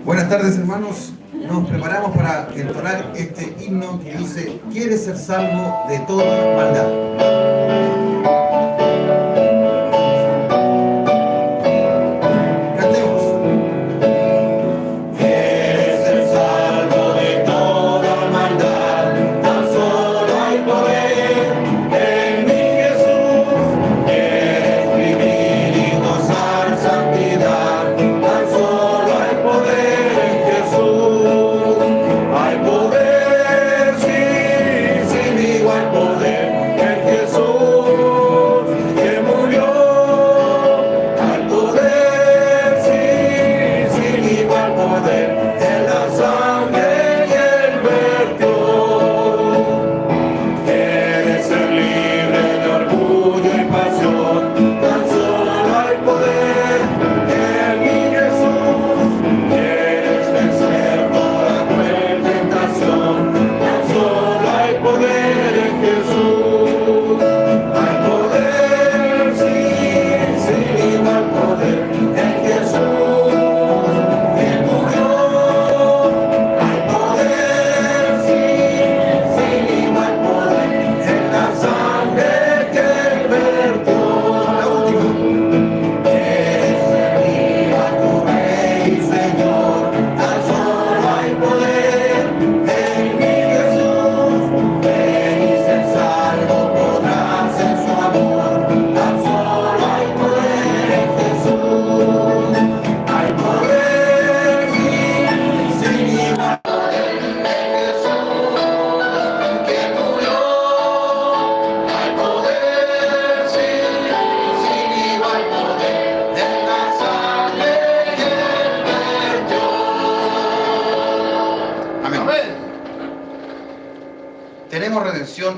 Buenas tardes, hermanos. Nos preparamos para entonar este himno que dice: ¿Quieres ser salvo de toda maldad?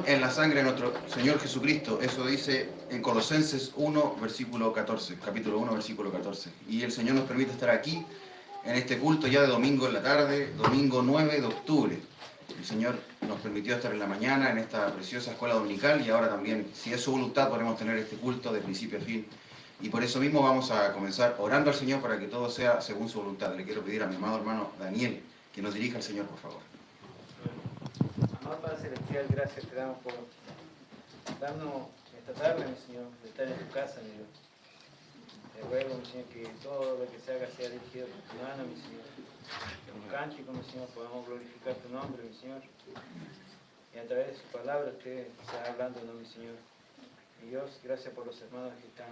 En la sangre de nuestro Señor Jesucristo. Eso dice en Colosenses 1, versículo 14, capítulo 1, versículo 14. Y el Señor nos permite estar aquí en este culto ya de domingo en la tarde, domingo 9 de octubre. El Señor nos permitió estar en la mañana en esta preciosa escuela dominical, y ahora también, si es su voluntad, podremos tener este culto de principio a fin. Y por eso mismo vamos a comenzar orando al Señor para que todo sea según su voluntad. Le quiero pedir a mi amado hermano Daniel que nos dirija al Señor, por favor. Amado Padre Celestial, gracias te damos por darnos esta tarde, mi Señor, de estar en tu casa, mi Dios. Te ruego, mi Señor, que todo lo que se haga sea dirigido por tu mano, mi Señor. Que un cántico, mi Señor, podamos glorificar tu nombre, mi Señor. Y a través de su palabra usted está hablándonos, mi Señor. Mi Dios, gracias por los hermanos que están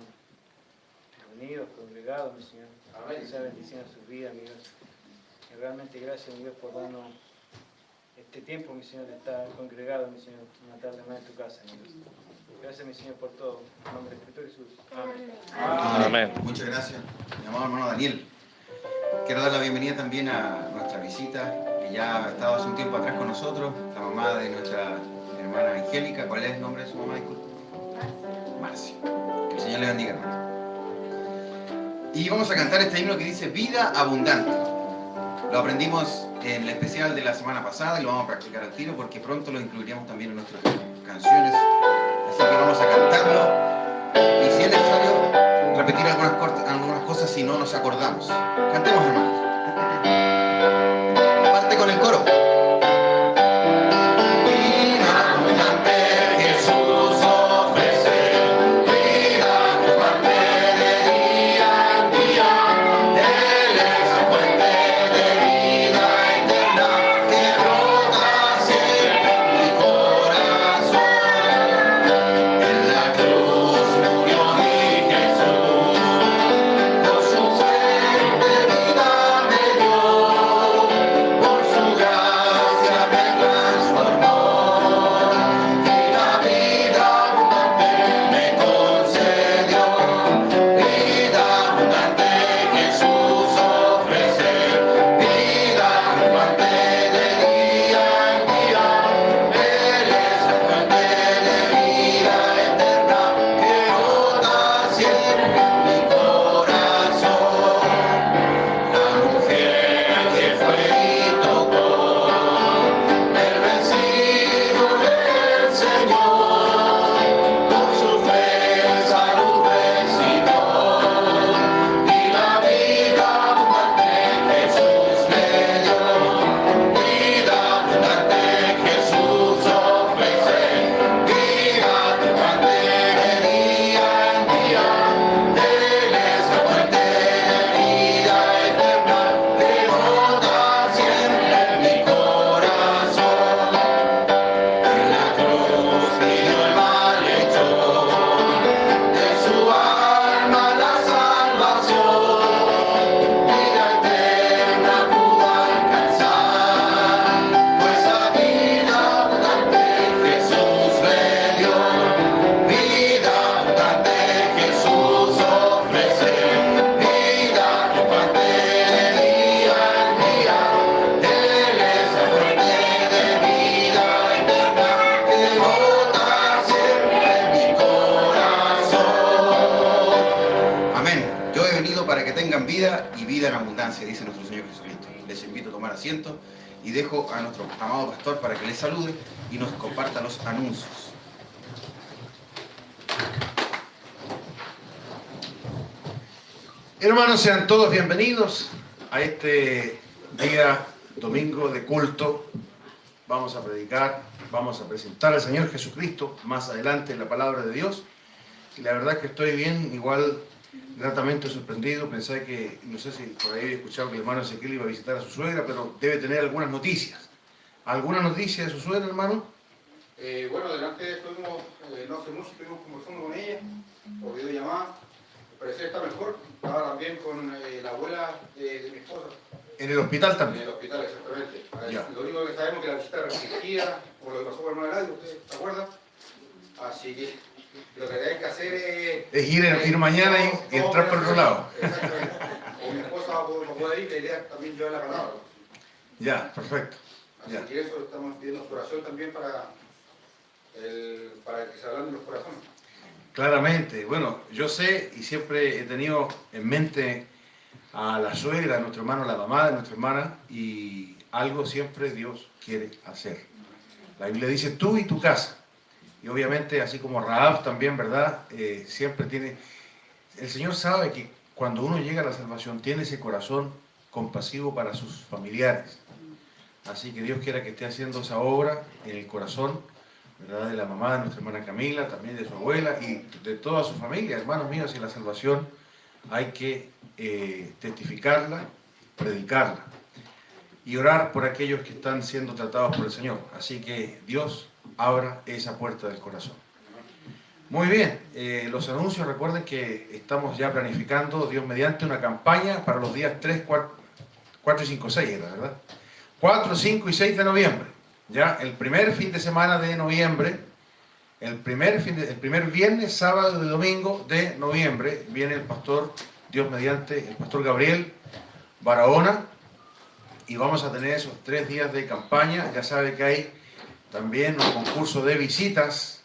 unidos, congregados, mi Señor. Que sea bendición a sus vidas, mi Dios. Y realmente gracias, mi Dios, por darnos este tiempo, mi Señor, de estar congregado, mi Señor, una tarde más en tu casa, mi Dios. Gracias, mi Señor, por todo. En nombre de Cristo Jesús. Amén. Amén. Muchas gracias, mi amado hermano Daniel. Quiero dar la bienvenida también a nuestra visita, que ya ha estado hace un tiempo atrás con nosotros, la mamá de nuestra hermana Angélica. ¿Cuál es el nombre de su mamá? Disculpe. Marcia. Que el Señor le bendiga, hermano. Y vamos a cantar este himno que dice Vida Abundante. Lo aprendimos en el especial de la semana pasada y lo vamos a practicar al tiro porque pronto lo incluiremos también en nuestras canciones. Así que vamos a cantarlo y si es necesario repetir algunas cosas si no nos acordamos. Cantemos, hermanos. Parte con el coro. Vida que tengan vida y vida en abundancia, dice nuestro Señor Jesucristo. Les invito a tomar asiento y dejo a nuestro amado pastor para que les salude y nos comparta los anuncios. Hermanos, sean todos bienvenidos a este día domingo de culto. Vamos a predicar, vamos a presentar al Señor Jesucristo más adelante en la palabra de Dios. Y la verdad que estoy bien, igual gratamente sorprendido. Pensé que, no sé si por ahí he escuchado que el hermano Ezequiel iba a visitar a su suegra, pero debe tener algunas noticias. ¿Alguna noticia de su suegra, hermano? Bueno, adelante estuvimos, no hace mucho, estuvimos conversando con ella por videollamada. Parece que está mejor. Estaba también con la abuela de mi esposa. ¿En el hospital En también? el hospital, exactamente. Ya. Lo único que sabemos es que la visita era restringida, por lo que pasó con el hermano ¿usted se acuerda? Así que lo que hay que hacer Es ir mañana y entrar por otro lado. Exactamente. O mi esposa no puede ir, la idea es también llevar la palabra. Ya, perfecto. Así Ya. que eso estamos pidiendo su oración también para que se hablen de los corazones. Claramente, bueno, yo sé y siempre he tenido en mente a la suegra, a nuestro hermano, a la mamá de nuestra hermana, y algo siempre Dios quiere hacer. La Biblia dice tú y tu casa, y obviamente así como Rahab también, ¿verdad? Siempre tiene, el Señor sabe que cuando uno llega a la salvación tiene ese corazón compasivo para sus familiares, así que Dios quiera que esté haciendo esa obra en el corazón, ¿verdad? De la mamá de nuestra hermana Camila, también de su abuela y de toda su familia. Hermanos míos, en la salvación hay que testificarla, predicarla y orar por aquellos que están siendo tratados por el Señor. Así que Dios abra esa puerta del corazón. Muy bien, los anuncios, recuerden que estamos ya planificando, Dios mediante, una campaña para los días 3, 4 y 5, 6, ¿verdad? 4, 5 y 6 de noviembre. Ya, el primer fin de semana de noviembre, el primer viernes, sábado y domingo de noviembre, viene el pastor, Dios mediante, el pastor Gabriel Barahona, y vamos a tener esos 3 días de campaña. Ya sabe que hay también un concurso de visitas,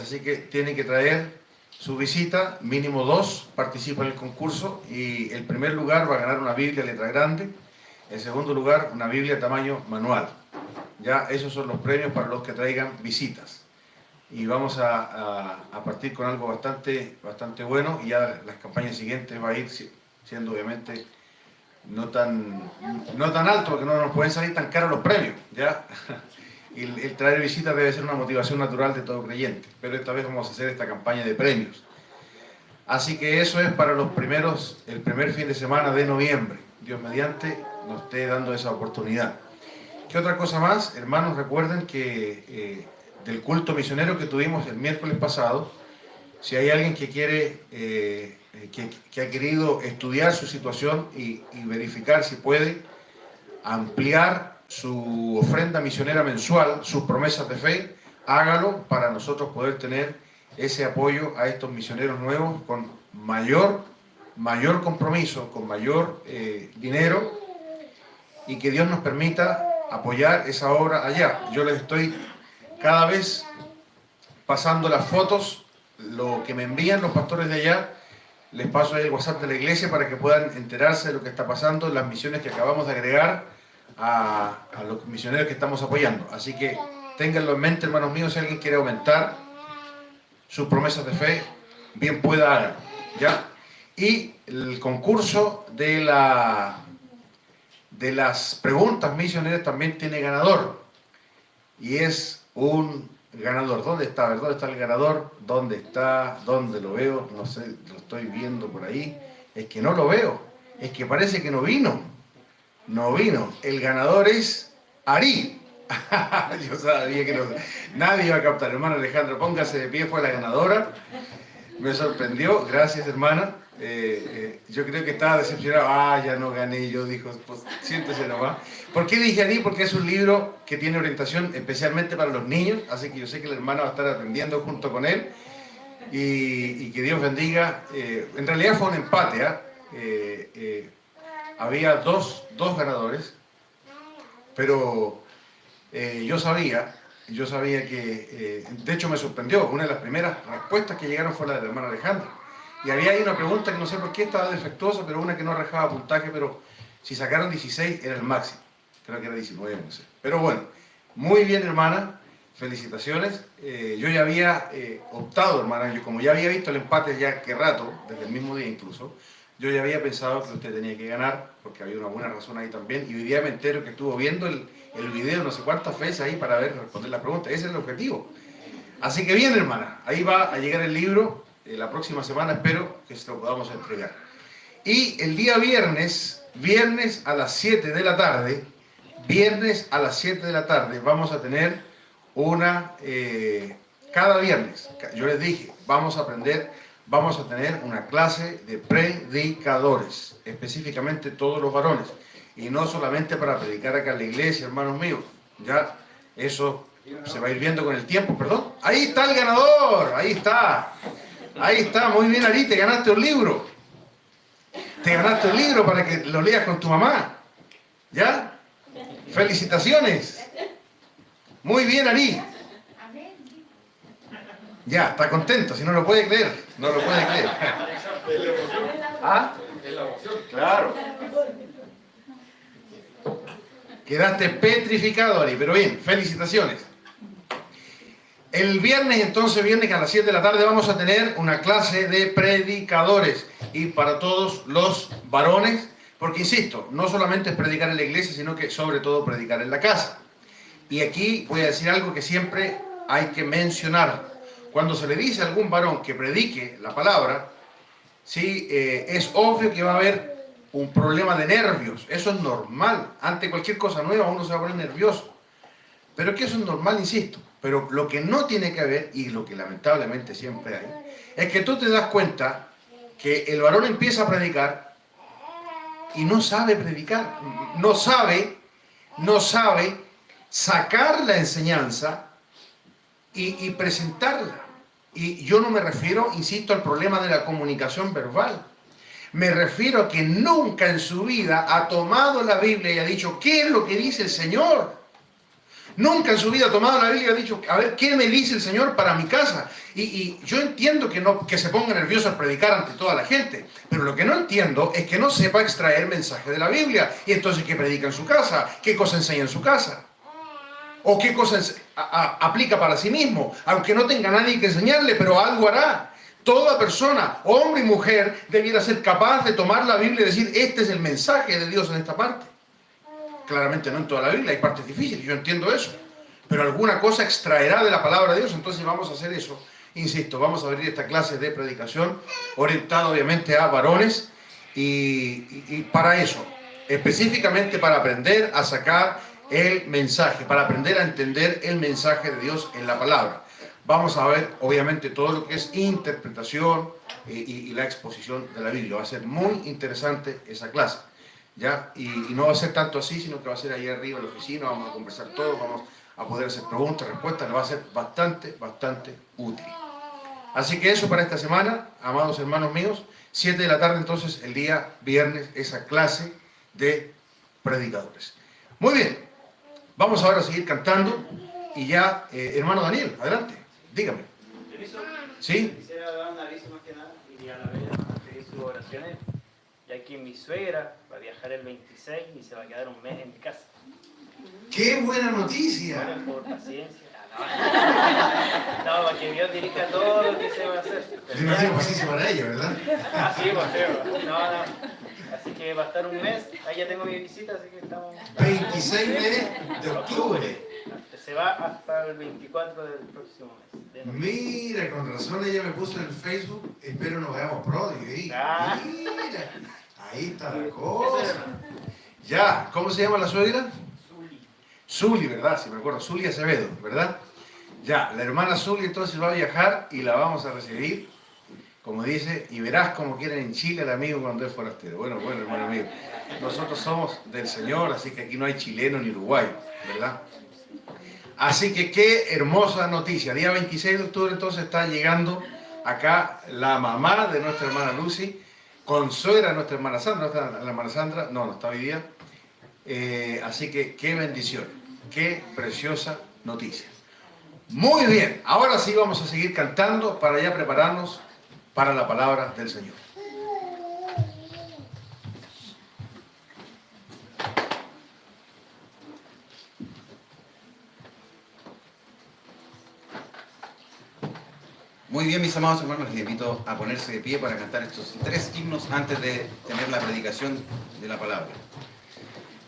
así que tienen que traer su visita, mínimo 2 participan en el concurso, y el primer lugar va a ganar una Biblia letra grande. En segundo lugar, una Biblia tamaño manual. Ya, esos son los premios para los que traigan visitas. Y vamos a partir con algo bastante bueno, y ya las campañas siguientes va a ir siendo obviamente no tan alto, porque no nos pueden salir tan caros los premios. ¿Ya? Y el traer visitas debe ser una motivación natural de todo creyente. Pero esta vez vamos a hacer esta campaña de premios. Así que eso es para el primer fin de semana de noviembre. Dios mediante nos esté dando esa oportunidad. ¿Qué otra cosa más? Hermanos, recuerden que del culto misionero que tuvimos el miércoles pasado, si hay alguien que quiere, que ha querido estudiar su situación y verificar si puede ampliar su ofrenda misionera mensual, sus promesas de fe, hágalo para nosotros poder tener ese apoyo a estos misioneros nuevos con mayor compromiso, con mayor dinero, y que Dios nos permita apoyar esa obra allá. Yo les estoy cada vez pasando las fotos, lo que me envían los pastores de allá, les paso ahí el WhatsApp de la iglesia para que puedan enterarse de lo que está pasando en las misiones que acabamos de agregar a los misioneros que estamos apoyando. Así que ténganlo en mente, hermanos míos, si alguien quiere aumentar sus promesas de fe, bien pueda hacerlo, ¿ya? Y el concurso de las preguntas misioneras también tiene ganador, y es un ganador. ¿Dónde está? A ver, ¿dónde está el ganador? ¿Dónde está? ¿Dónde lo veo? No sé, lo estoy viendo por ahí. Es que no lo veo, es que parece que no vino. El ganador es Ari. Yo sabía que nadie iba a captar. Hermano Alejandro, póngase de pie, fue la ganadora. Me sorprendió, gracias hermana. Yo creo que estaba decepcionado. Ya no gané. Yo dijo, pues siéntese nomás. ¿Por qué dije Ari? Porque es un libro que tiene orientación especialmente para los niños, así que yo sé que la hermana va a estar aprendiendo junto con él, y que Dios bendiga. En realidad fue un empate, había dos ganadores, pero yo sabía que, de hecho me sorprendió, una de las primeras respuestas que llegaron fue la de la hermana Alejandra. y había ahí una pregunta que no sé por qué estaba defectuosa, pero una que no arrojaba puntaje, pero si sacaron 16 era el máximo. Creo que era 19, no sé. Pero bueno, muy bien, hermana. Felicitaciones. Yo ya había optado, hermana, yo como ya había visto el empate ya que rato, desde el mismo día incluso, yo ya había pensado que usted tenía que ganar, porque había una buena razón ahí también, y hoy día me entero que estuvo viendo el video no sé cuántas veces ahí para ver, responder la pregunta. Ese es el objetivo. Así que bien, hermana, ahí va a llegar el libro, la próxima semana espero que se lo podamos entregar. Y el día viernes a las 7 de la tarde, vamos a tener cada viernes, yo les dije, vamos a tener una clase de predicadores, específicamente todos los varones, y no solamente para predicar acá en la iglesia, hermanos míos, ya eso se va a ir viendo con el tiempo, perdón. Ahí está el ganador, ahí está, muy bien Ari, te ganaste un libro, para que lo leas con tu mamá, ¿ya? Felicitaciones. Muy bien, Ari. Ya, está contento, si no lo puede creer. ¿Ah? Claro. Quedaste petrificado, Ari, pero bien, felicitaciones. El viernes, entonces, a las 7 de la tarde vamos a tener una clase de predicadores y para todos los varones, porque insisto, no solamente es predicar en la iglesia, sino que sobre todo predicar en la casa. Y aquí voy a decir algo que siempre hay que mencionar. Cuando se le dice a algún varón que predique la palabra, sí, es obvio que va a haber un problema de nervios. Eso es normal. Ante cualquier cosa nueva uno se va a poner nervioso. Pero que eso es normal, insisto. Pero lo que no tiene que haber, y lo que lamentablemente siempre hay, es que tú te das cuenta que el varón empieza a predicar y no sabe predicar. No sabe sacar la enseñanza y presentarla. Y yo no me refiero, insisto, al problema de la comunicación verbal. Me refiero a que nunca en su vida ha tomado la Biblia y ha dicho, ¿qué es lo que dice el Señor? Nunca en su vida ha tomado la Biblia y ha dicho, a ver, ¿qué me dice el Señor para mi casa? Y yo entiendo que se ponga nervioso al predicar ante toda la gente, pero lo que no entiendo es que no sepa extraer mensaje de la Biblia. Y entonces, ¿qué predica en su casa? ¿Qué cosa enseña en su casa? ¿O qué cosa aplica para sí mismo? Aunque no tenga nadie que enseñarle, pero algo hará. Toda persona, hombre y mujer, debiera ser capaz de tomar la Biblia y decir, este es el mensaje de Dios en esta parte. Claramente no en toda la Biblia, hay partes difíciles, yo entiendo eso. Pero alguna cosa extraerá de la palabra de Dios, entonces vamos a hacer eso. Insisto, vamos a abrir esta clase de predicación orientada obviamente a varones y para eso, específicamente para aprender a sacar el mensaje, para aprender a entender el mensaje de Dios en la palabra. Vamos a ver obviamente todo lo que es interpretación y la exposición de la Biblia. Va a ser muy interesante esa clase. ¿Ya? Y no va a ser tanto así, sino que va a ser ahí arriba en la oficina, vamos a conversar todos, vamos a poder hacer preguntas, respuestas, nos va a ser bastante útil. Así que eso para esta semana, amados hermanos míos, 7 de la tarde entonces el día viernes, esa clase de predicadores. Muy bien, vamos ahora a seguir cantando y ya, hermano Daniel, adelante, dígame. ¿Permiso? ¿Sí? Quisiera dar un aviso más que nada y a la vez pedir sus oraciones, ya que mi suegra va a viajar el 26 y se va a quedar un mes en mi casa. ¡Qué buena noticia! Bueno, por paciencia. No, para que Dios dirija todo lo que se va a hacer. Demasiado paciencia para ella, ¿verdad? Ah, sí, pues, no. Así que va a estar un mes. Ahí ya tengo mi visita, así que estamos... 26 de octubre. Se va hasta el 24 del próximo mes. Mira, con razón ella me puso en el Facebook, espero nos veamos pronto. Mira, ahí está la cosa. Ya, ¿cómo se llama la suegra? Zuli, ¿verdad? Si me acuerdo, Zuli Acevedo, ¿verdad? Ya, la hermana Zuli entonces va a viajar y la vamos a recibir, como dice, y verás como quieren en Chile al amigo cuando es forastero. Bueno, hermano amigo, nosotros somos del Señor, así que aquí no hay chileno ni uruguayo, ¿verdad? Así que qué hermosa noticia. Día 26 de octubre entonces está llegando acá la mamá de nuestra hermana Lucy, consuegra de nuestra hermana Sandra, la hermana Sandra, no está hoy día. Así que qué bendición, qué preciosa noticia. Muy bien, ahora sí vamos a seguir cantando para ya prepararnos para la palabra del Señor. Muy bien, mis amados hermanos, les invito a ponerse de pie para cantar estos 3 himnos antes de tener la predicación de la palabra.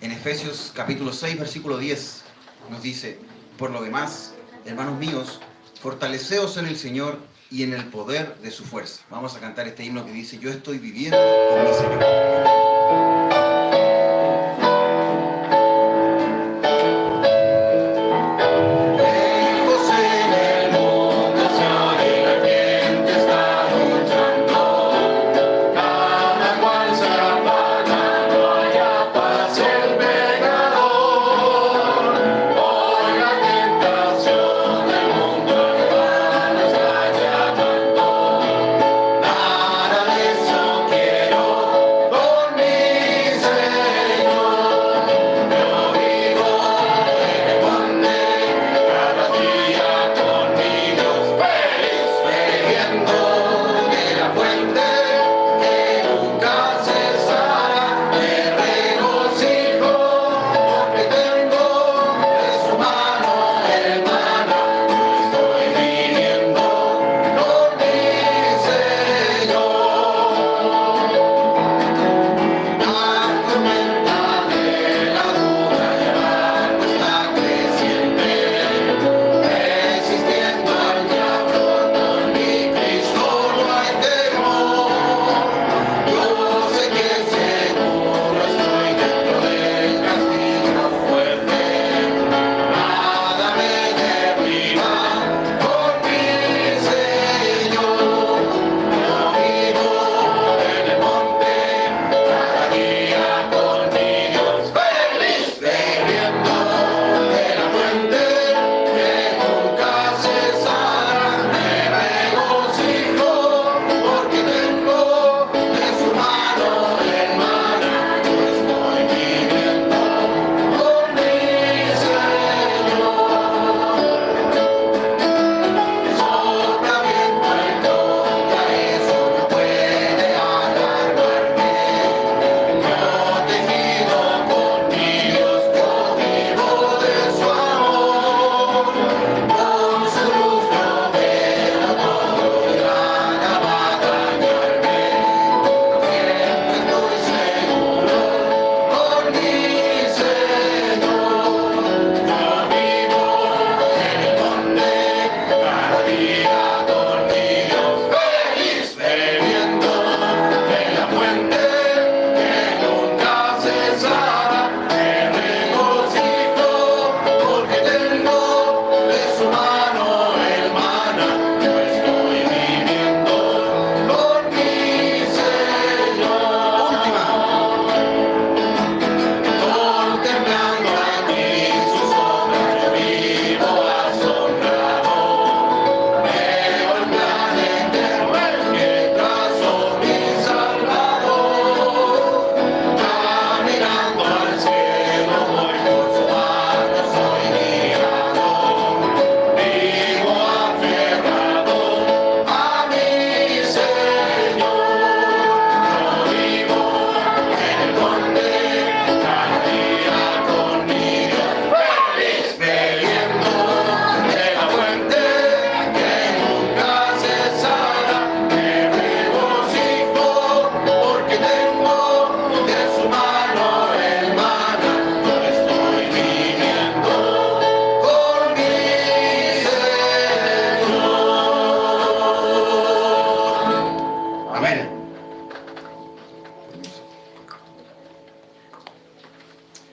En Efesios capítulo 6, versículo 10 nos dice: por lo demás, hermanos míos, fortaleceos en el Señor y en el poder de su fuerza. Vamos a cantar este himno que dice: yo estoy viviendo con mi Señor.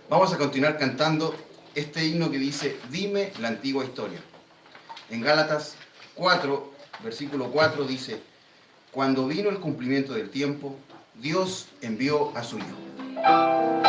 Vamos a continuar cantando este himno que dice: dime la antigua historia. En Gálatas 4, versículo 4 dice: cuando vino el cumplimiento del tiempo, Dios envió a su Hijo. Amor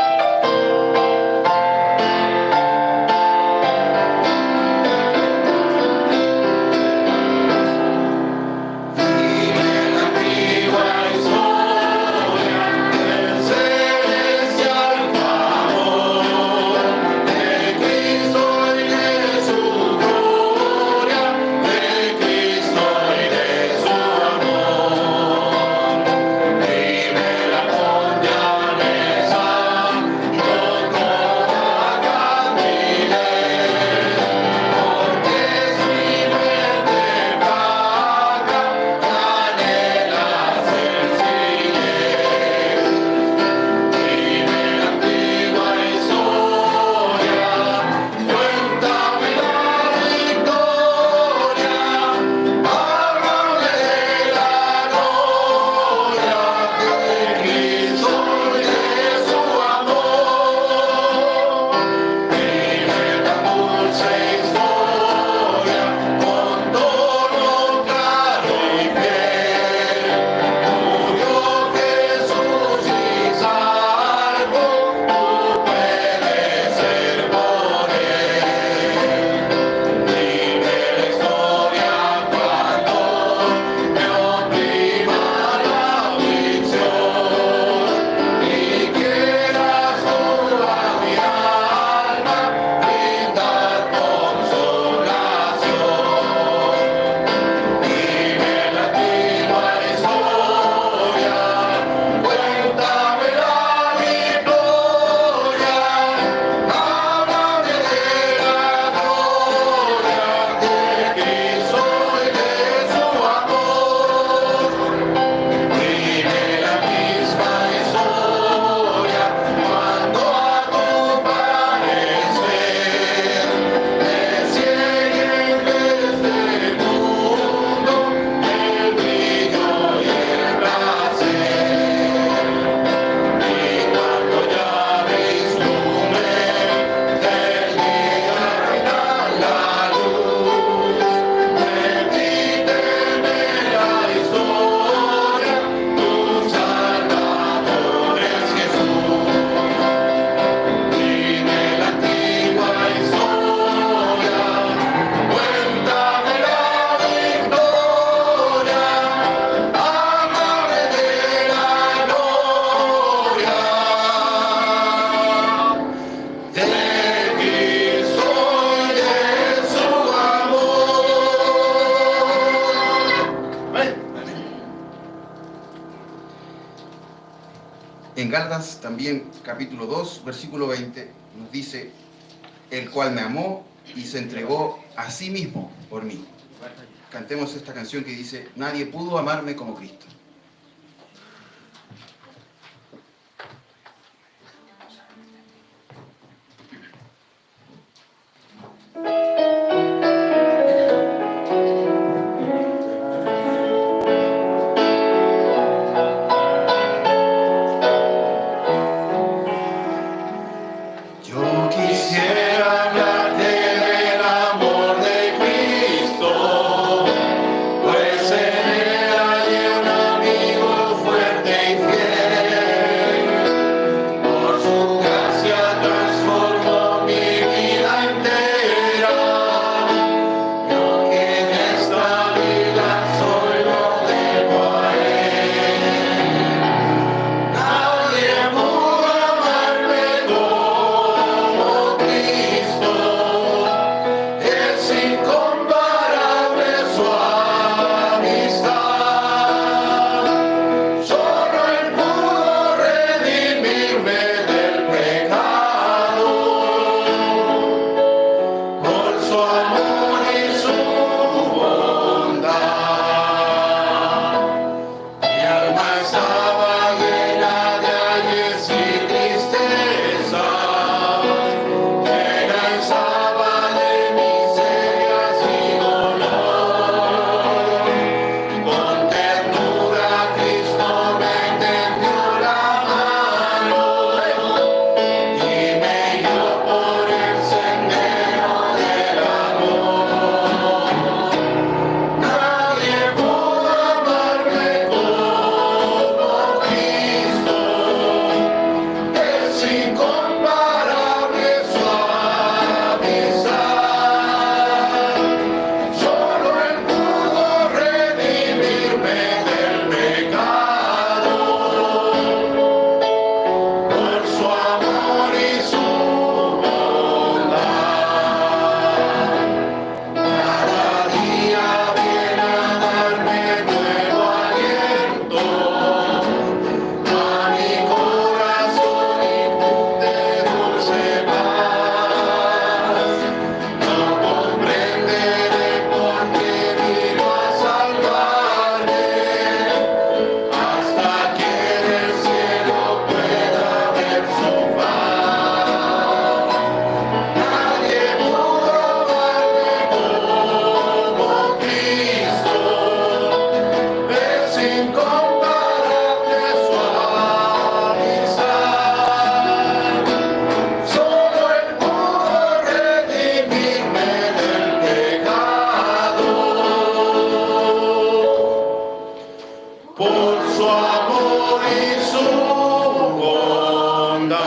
En Gálatas también, capítulo 2, versículo 20, nos dice, el cual me amó y se entregó a sí mismo por mí. Cantemos esta canción que dice, nadie pudo amarme como Cristo. Yo quisiera hablarte del amor de Cristo, pues en él hallé un amigo fuerte y fiel. Por su gracia transformó mi vida entera. Yo que en esta vida soy lo debo a él. Nadie pudo amarme como Cristo, es incomparable su amistad. Solo él pudo redimirme del pecado, por su amor y su bondad. Mi alma estaba llena de ayes y tristezas, llena estaba de miserias y dolor. Con ternura Cristo me tendió la mano y me guió por el sendero del amor. Nadie pudo amarme como Cristo, es incomparable su amistad. Solo él pudo redimirme del pecado, por su amor y su bondad. Cada día viene a darme nuevo aliento, a mi corazón infunde dulce paz. No comprenderé por qué vino a salvarme, hasta que del cielo pueda ver su faz. Nadie pudo amarme como Cristo, es incomparable su amistad. Solo él pudo redimirme del pecado, por su amor y su bondad.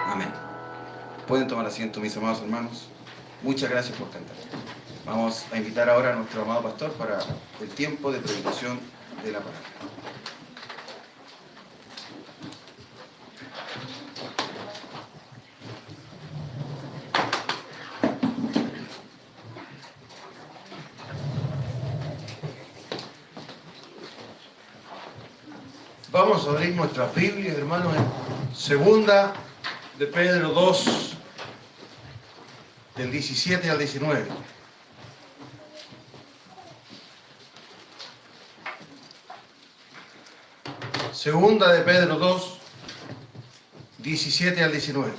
Amén. Pueden tomar asiento, mis amados hermanos. Muchas gracias por cantar. Vamos a invitar ahora a nuestro amado pastor para el tiempo de predicación de la palabra. Vamos a abrir nuestras Biblias, hermanos, en Segunda de Pedro 2, del 17 al 19. Segunda de Pedro 2, 17 al 19.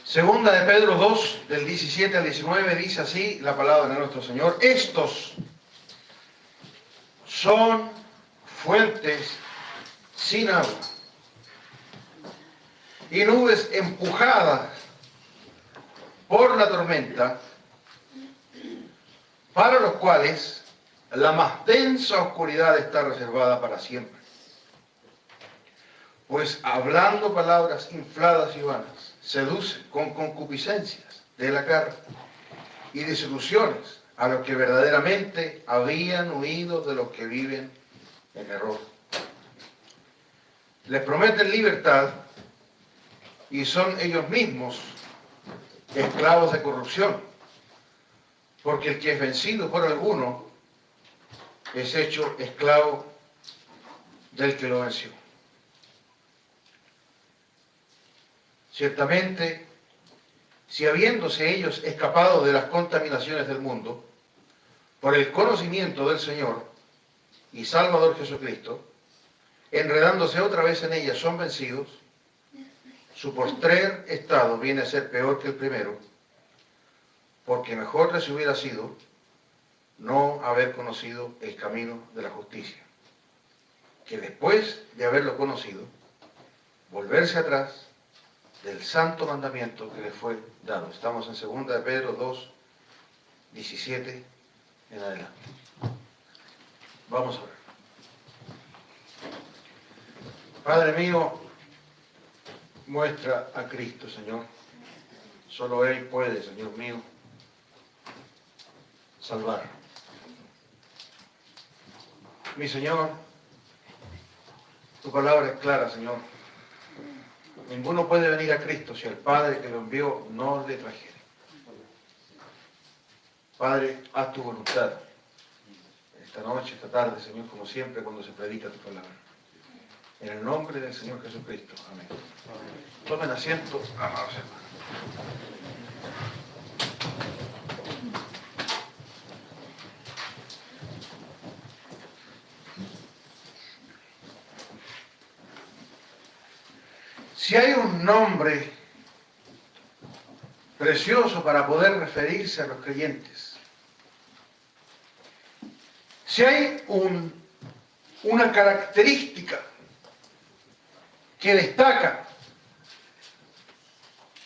Segunda de Pedro 2, del 17 al 19, dice así la palabra de nuestro Señor. Estos son fuentes sin agua y nubes empujadas por la tormenta, para los cuales la más densa oscuridad está reservada para siempre. Pues hablando palabras infladas y vanas, seduce con concupiscencias de la carne y desilusiones a los que verdaderamente habían huido de los que viven en error. Les prometen libertad y son ellos mismos esclavos de corrupción, porque el que es vencido por alguno es hecho esclavo del que lo venció. Ciertamente, si habiéndose ellos escapado de las contaminaciones del mundo, por el conocimiento del Señor y Salvador Jesucristo, enredándose otra vez en ellas, son vencidos, su postrer estado viene a ser peor que el primero, porque mejor les hubiera sido no haber conocido el camino de la justicia, que después de haberlo conocido, volverse atrás del santo mandamiento que les fue dado. Estamos en 2 de Pedro 2, 17 en adelante. Vamos a ver. Padre mío, muestra a Cristo, Señor. Solo Él puede, Señor mío, salvar. Mi Señor, tu palabra es clara, Señor. Ninguno puede venir a Cristo si el Padre que lo envió no le trajere. Padre, haz tu voluntad esta noche, esta tarde, Señor, como siempre cuando se predica tu palabra. En el nombre del Señor Jesucristo. Amén. Tomen asiento, amados hermanos. Si hay un nombre precioso para poder referirse a los creyentes, si hay una característica que destaca,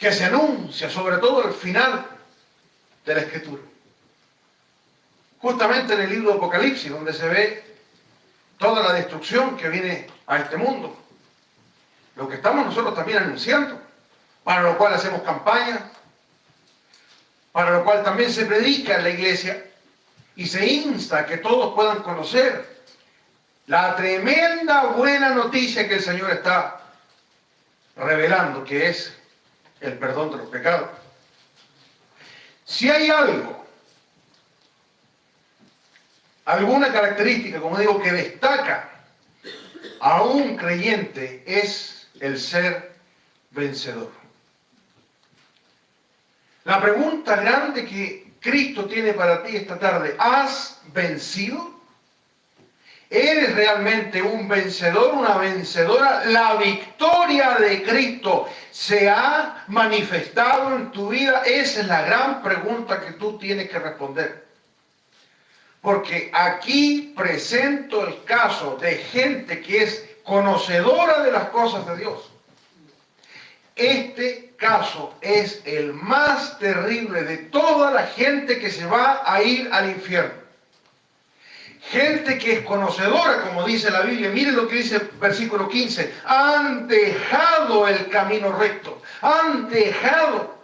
que se anuncia sobre todo al final de la Escritura, justamente en el libro de Apocalipsis, donde se ve toda la destrucción que viene a este mundo, lo que estamos nosotros también anunciando, para lo cual hacemos campaña, para lo cual también se predica en la iglesia y se insta a que todos puedan conocer la tremenda buena noticia que el Señor está revelando, que es el perdón de los pecados. Si hay algo, alguna característica, como digo, que destaca a un creyente, es el ser vencedor. La pregunta grande que Cristo tiene para ti esta tarde: ¿has vencido? ¿Eres realmente un vencedor, una vencedora? ¿La victoria de Cristo se ha manifestado en tu vida? Esa es la gran pregunta que tú tienes que responder. Porque aquí presento el caso de gente que es conocedora de las cosas de Dios. Este caso es el más terrible de toda la gente que se va a ir al infierno. Gente que es conocedora, como dice la Biblia. Miren lo que dice el versículo 15. Han dejado el camino recto. Han dejado.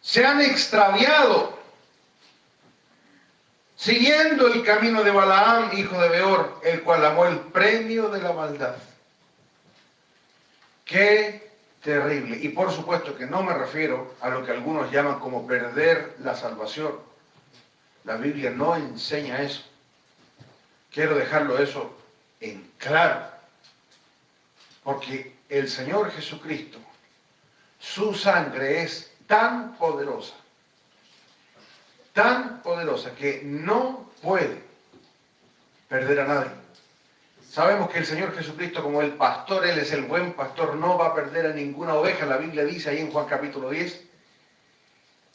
Se han extraviado, siguiendo el camino de Balaam, hijo de Beor, el cual amó el premio de la maldad. ¡Qué terrible! Y por supuesto que no me refiero a lo que algunos llaman como perder la salvación. La Biblia no enseña eso. Quiero dejarlo eso en claro. Porque el Señor Jesucristo, su sangre es tan poderosa que no puede perder a nadie. Sabemos que el Señor Jesucristo, como el pastor, Él es el buen pastor, no va a perder a ninguna oveja. La Biblia dice ahí en Juan capítulo 10,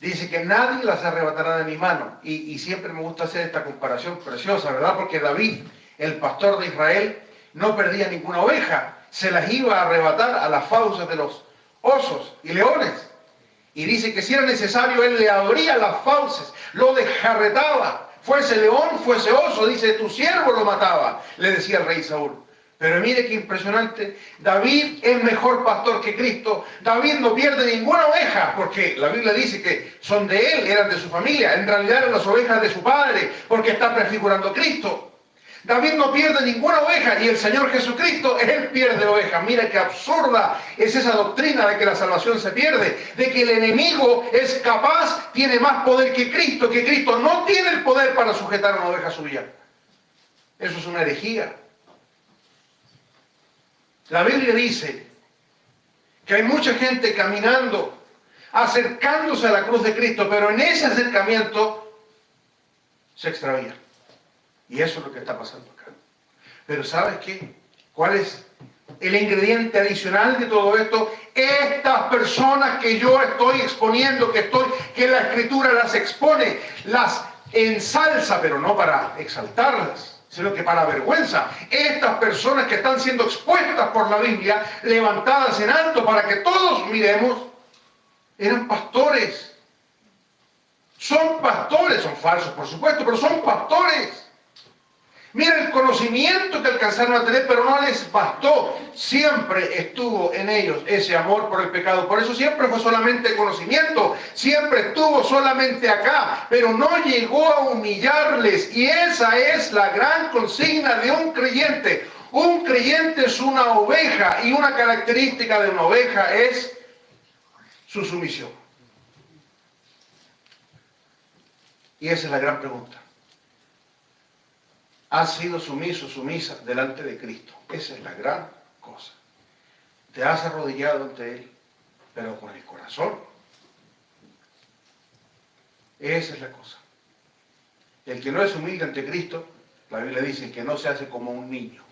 dice que nadie las arrebatará de mi mano. Y siempre me gusta hacer esta comparación preciosa, ¿verdad? Porque David, el pastor de Israel, no perdía ninguna oveja, se las iba a arrebatar a las fauces de los osos y leones. Y dice que si era necesario, él le abría las fauces, lo desjarretaba. Fuese león, fuese oso, dice, tu siervo lo mataba, le decía el rey Saúl. Pero mire qué impresionante, David es mejor pastor que Cristo. David no pierde ninguna oveja, porque la Biblia dice que son de él, eran de su familia. En realidad eran las ovejas de su padre, porque está prefigurando a Cristo. David no pierde ninguna oveja y el Señor Jesucristo, él pierde ovejas. Mira qué absurda es esa doctrina de que la salvación se pierde, de que el enemigo es capaz, tiene más poder que Cristo no tiene el poder para sujetar a una oveja suya. Eso es una herejía. La Biblia dice que hay mucha gente caminando, acercándose a la cruz de Cristo, pero en ese acercamiento se extravía. Y eso es lo que está pasando acá. Pero ¿sabes qué? ¿Cuál es el ingrediente adicional de todo esto? Estas personas que yo estoy exponiendo, que la Escritura las expone, las ensalza, pero no para exaltarlas, sino que para vergüenza. Estas personas que están siendo expuestas por la Biblia, levantadas en alto para que todos miremos, eran pastores. Son pastores, son falsos por supuesto, pero son pastores. Mira el conocimiento que alcanzaron a tener, pero no les bastó. Siempre estuvo en ellos ese amor por el pecado. Por eso siempre fue solamente conocimiento. Siempre estuvo solamente acá, pero no llegó a humillarles. Y esa es la gran consigna de un creyente. Un creyente es una oveja y una característica de una oveja es su sumisión. Y esa es la gran pregunta. ¿Has sido sumiso, sumisa delante de Cristo? Esa es la gran cosa. Te has arrodillado ante Él, pero con el corazón. Esa es la cosa. El que no es humilde ante Cristo, la Biblia dice que no se hace como un niño.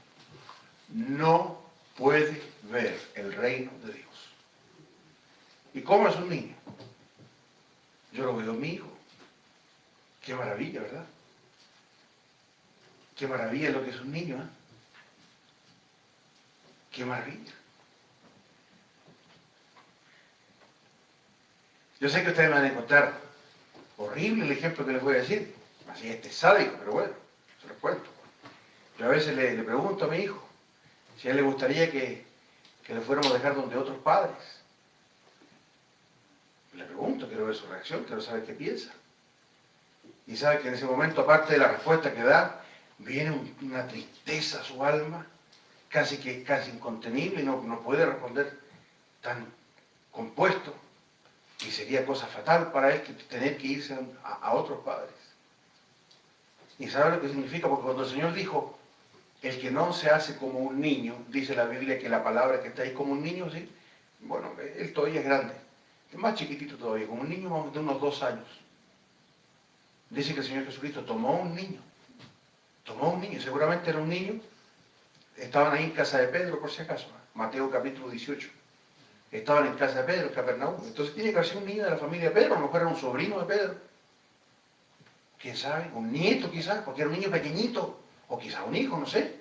No puede ver el reino de Dios. ¿Y cómo es un niño? Yo lo veo en mi hijo. Qué maravilla, ¿verdad? Qué maravilla lo que es un niño, ¿eh? Qué maravilla. Yo sé que ustedes me van a encontrar horrible el ejemplo que les voy a decir. Así este es sádico, pero bueno, se lo cuento. Yo a veces le pregunto a mi hijo si a él le gustaría que le fuéramos a dejar donde otros padres. Le pregunto, quiero ver su reacción, quiero saber qué piensa. Y sabe que en ese momento, aparte de la respuesta que da, viene una tristeza a su alma, casi incontenible, y no puede responder tan compuesto. Y sería cosa fatal para él tener que irse a otros padres. ¿Y sabe lo que significa? Porque cuando el Señor dijo, el que no se hace como un niño, dice la Biblia que la palabra que está ahí como un niño, ¿sí? Bueno, él todavía es grande, es más chiquitito todavía, como un niño de unos 2 años. Dice que el Señor Jesucristo tomó un niño, seguramente era un niño. Estaban ahí en casa de Pedro, por si acaso, Mateo capítulo 18. Estaban en casa de Pedro, en Capernaum. Entonces tiene que haber sido un niño de la familia de Pedro, a lo mejor era un sobrino de Pedro. ¿Quién sabe? Un nieto quizás, porque era un niño pequeñito, o quizás un hijo, no sé.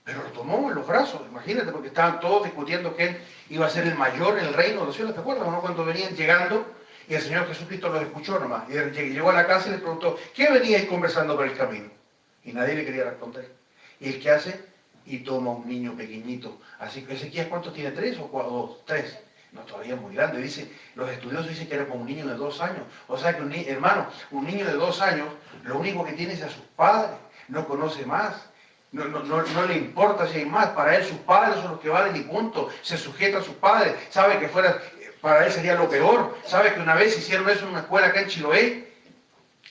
Pero lo tomó en los brazos, imagínate, porque estaban todos discutiendo que él iba a ser el mayor en el reino de los cielos. ¿Te acuerdas, no? Cuando venían llegando, y el Señor Jesucristo los escuchó nomás. Y llegó a la casa y les preguntó, ¿qué veníais conversando por el camino? Y nadie le quería responder. ¿Y el que hace? Y toma un niño pequeñito. Así que Ezequías, ¿cuántos tiene? ¿3 o 2? 3. No, todavía es muy grande. Dice, los estudiosos dicen que era como un niño de 2 años. O sea que, hermano, un niño de 2 años, lo único que tiene es a sus padres. No conoce más. No le importa si hay más. Para él sus padres son los que valen y punto. Se sujeta a sus padres. Sabe que para él sería lo peor. Sabe que una vez hicieron eso en una escuela acá en Chiloé.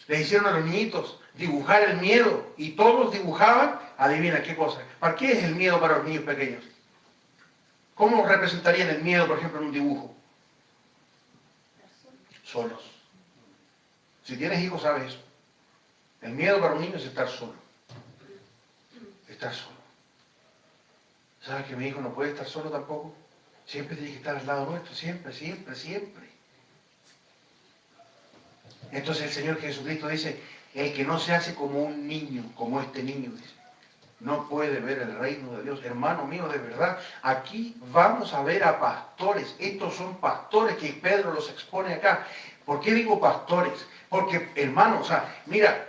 Le hicieron a los niñitos dibujar el miedo. Y todos dibujaban, adivina qué cosa. ¿Para qué es el miedo para los niños pequeños? ¿Cómo representarían el miedo, por ejemplo, en un dibujo? Solos. Si tienes hijos, sabes eso. El miedo para un niño es estar solo. Estar solo. ¿Sabes que mi hijo no puede estar solo tampoco? Siempre tiene que estar al lado nuestro, siempre, siempre, siempre. Entonces el Señor Jesucristo dice, el que no se hace como un niño, como este niño, dice. no puede ver el reino de Dios. Hermano mío, de verdad, aquí vamos a ver a pastores. Estos son pastores que Pedro los expone acá. ¿Por qué digo pastores? Porque, hermano, o sea, mira,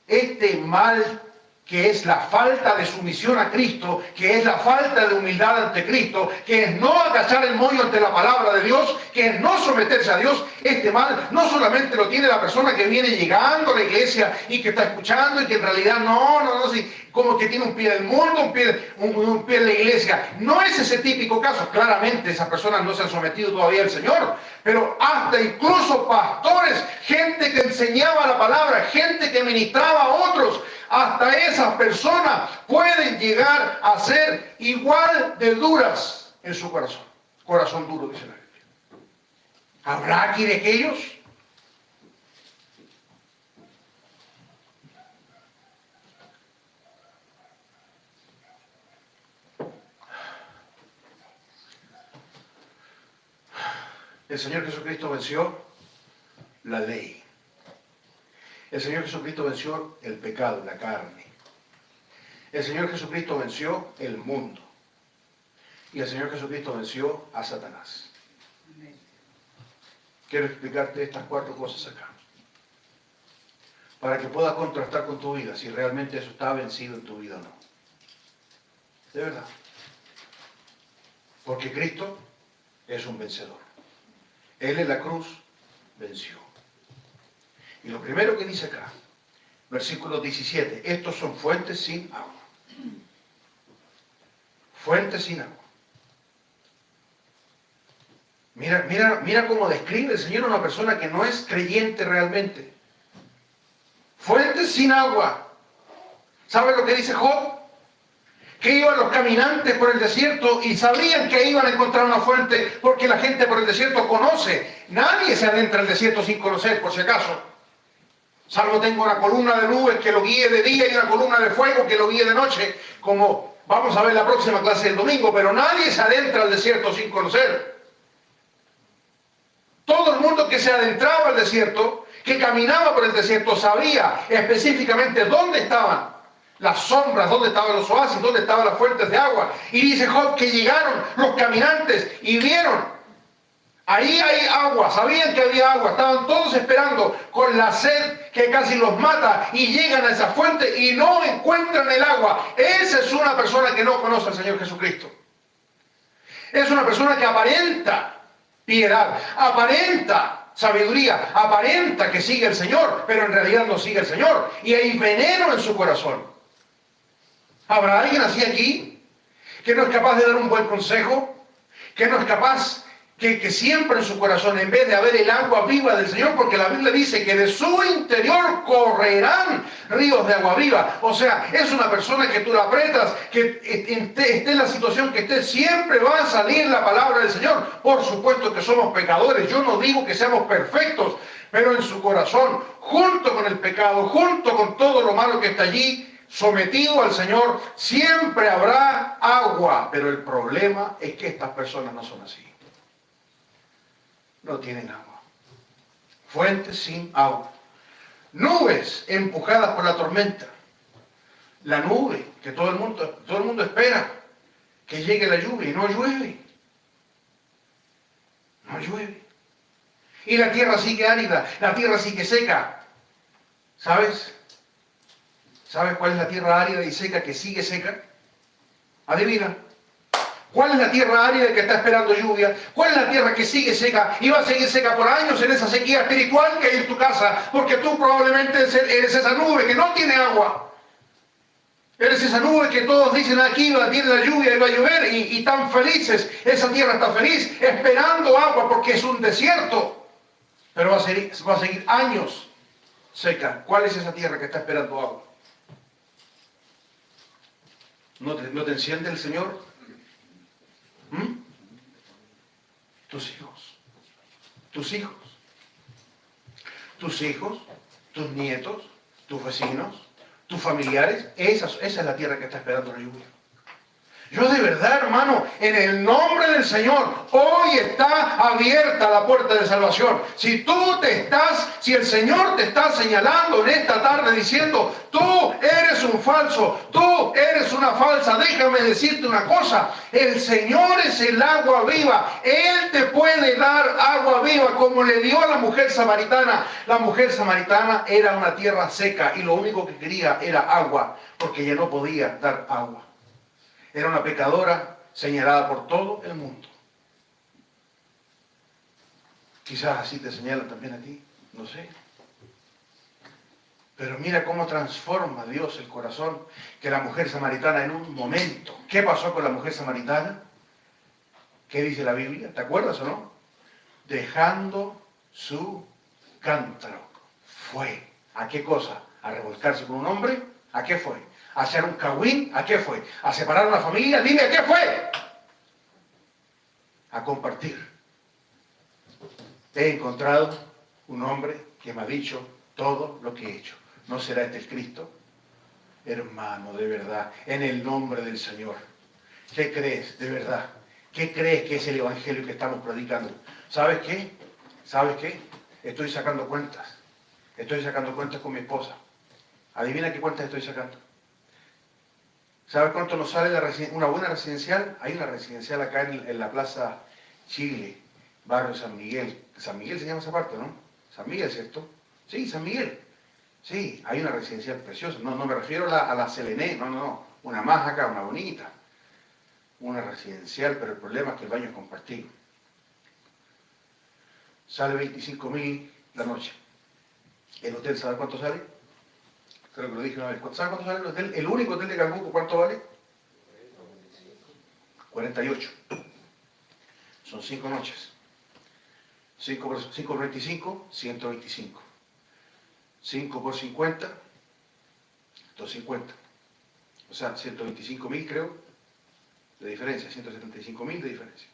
este mal que es la falta de sumisión a Cristo, que es la falta de humildad ante Cristo, que es no agachar el moño ante la palabra de Dios, que es no someterse a Dios, este mal no solamente lo tiene la persona que viene llegando a la iglesia y que está escuchando y que en realidad no, sí, como que tiene un pie del mundo, un pie de la iglesia. No es ese típico caso. Claramente esas personas no se han sometido todavía al Señor, pero hasta incluso pastores, gente que enseñaba la palabra, gente que ministraba a otros, hasta esas personas pueden llegar a ser igual de duras en su corazón. Corazón duro, dice la Biblia. ¿Habrá aquí de aquellos? El Señor Jesucristo venció la ley. El Señor Jesucristo venció el pecado, la carne. El Señor Jesucristo venció el mundo. Y el Señor Jesucristo venció a Satanás. Quiero explicarte estas 4 cosas acá, para que puedas contrastar con tu vida si realmente eso está vencido en tu vida o no. De verdad. Porque Cristo es un vencedor. Él en la cruz venció. Y lo primero que dice acá, versículo 17, estos son fuentes sin agua. Fuentes sin agua. Mira cómo describe el Señor a una persona que no es creyente realmente. Fuentes sin agua. ¿Sabe lo que dice Job? Que iban los caminantes por el desierto y sabían que iban a encontrar una fuente, porque la gente por el desierto conoce. Nadie se adentra al desierto sin conocer, por si acaso. Salvo tengo una columna de nubes que lo guíe de día y una columna de fuego que lo guíe de noche, como vamos a ver la próxima clase del domingo, pero nadie se adentra al desierto sin conocer. Todo el mundo que se adentraba al desierto, que caminaba por el desierto, sabía específicamente dónde estaban las sombras, dónde estaban los oasis, dónde estaban las fuentes de agua. Y dice Job que llegaron los caminantes y vieron, ahí hay agua, sabían que había agua, estaban todos esperando con la sed que casi los mata y llegan a esa fuente y no encuentran el agua. Esa es una persona que no conoce al Señor Jesucristo. Es una persona que aparenta piedad, aparenta sabiduría, aparenta que sigue al Señor, pero en realidad no sigue al Señor. Y hay veneno en su corazón. ¿Habrá alguien así aquí que no es capaz de dar un buen consejo? Que no es capaz, que siempre en su corazón, en vez de haber el agua viva del Señor, porque la Biblia dice que de su interior correrán ríos de agua viva. O sea, es una persona que tú la apretas, que esté en la situación que esté, siempre va a salir la palabra del Señor. Por supuesto que somos pecadores, yo no digo que seamos perfectos, pero en su corazón, junto con el pecado, junto con todo lo malo que está allí, sometido al Señor, siempre habrá agua. Pero el problema es que estas personas no son así. No tienen agua. Fuentes sin agua. Nubes empujadas por la tormenta. La nube que todo el mundo espera que llegue la lluvia y no llueve. No llueve. Y la tierra sigue árida, la tierra sigue seca. ¿Sabes? ¿Sabes cuál es la tierra árida y seca que sigue seca? Adivina. ¿Cuál es la tierra árida que está esperando lluvia? ¿Cuál es la tierra que sigue seca y va a seguir seca por años en esa sequía espiritual que hay en tu casa? Porque tú probablemente eres esa nube que no tiene agua. Eres esa nube que todos dicen aquí viene la lluvia y va a llover y tan felices. Esa tierra está feliz esperando agua porque es un desierto. Pero va a seguir años seca. ¿Cuál es esa tierra que está esperando agua? ¿No te enciende el Señor? Tus hijos, tus hijos, tus hijos, tus nietos, tus vecinos, tus familiares, esa es la tierra que está esperando la lluvia. Yo de verdad, hermano, en el nombre del Señor, hoy está abierta la puerta de salvación. Si el Señor te está señalando en esta tarde diciendo, tú eres un falso, tú eres una falsa, déjame decirte una cosa, el Señor es el agua viva. Él te puede dar agua viva como le dio a la mujer samaritana. La mujer samaritana era una tierra seca y lo único que quería era agua, porque ella no podía dar agua. Era una pecadora señalada por todo el mundo. Quizás así te señalan también a ti, no sé. Pero mira cómo transforma Dios el corazón, que la mujer samaritana en un momento. ¿Qué pasó con la mujer samaritana? ¿Qué dice la Biblia? ¿Te acuerdas o no? Dejando su cántaro. Fue. ¿A qué cosa? ¿A revolcarse con un hombre? ¿A qué fue? ¿A hacer un cagüín? ¿A qué fue? ¿A separar una familia? Dime, ¿a qué fue? A compartir. He encontrado un hombre que me ha dicho todo lo que he hecho. ¿No será este el Cristo? Hermano, de verdad, en el nombre del Señor. ¿Qué crees, de verdad? ¿Qué crees que es el Evangelio que estamos predicando? ¿Sabes qué? ¿Sabes qué? Estoy sacando cuentas. Estoy sacando cuentas con mi esposa. Adivina qué cuentas estoy sacando. ¿Sabes cuánto nos sale una buena residencial? Hay una residencial acá en la Plaza Chile, barrio San Miguel. San Miguel se llama esa parte, ¿no? San Miguel, ¿cierto? Sí, San Miguel. Sí, hay una residencial preciosa. No me refiero a la Selené, no. Una más acá, una bonita. Una residencial, pero el problema es que el baño es compartido. Sale 25.000 la noche. ¿El hotel sabe cuánto sale? Creo que lo dije una vez. ¿Sabe cuánto sale el hotel? El único hotel de Calbuco, ¿cuánto vale? 48. Son 5 noches. 5 por 25, 125. 5 por 50, 250. O sea, 125.000 creo de diferencia, 175.000 de diferencia.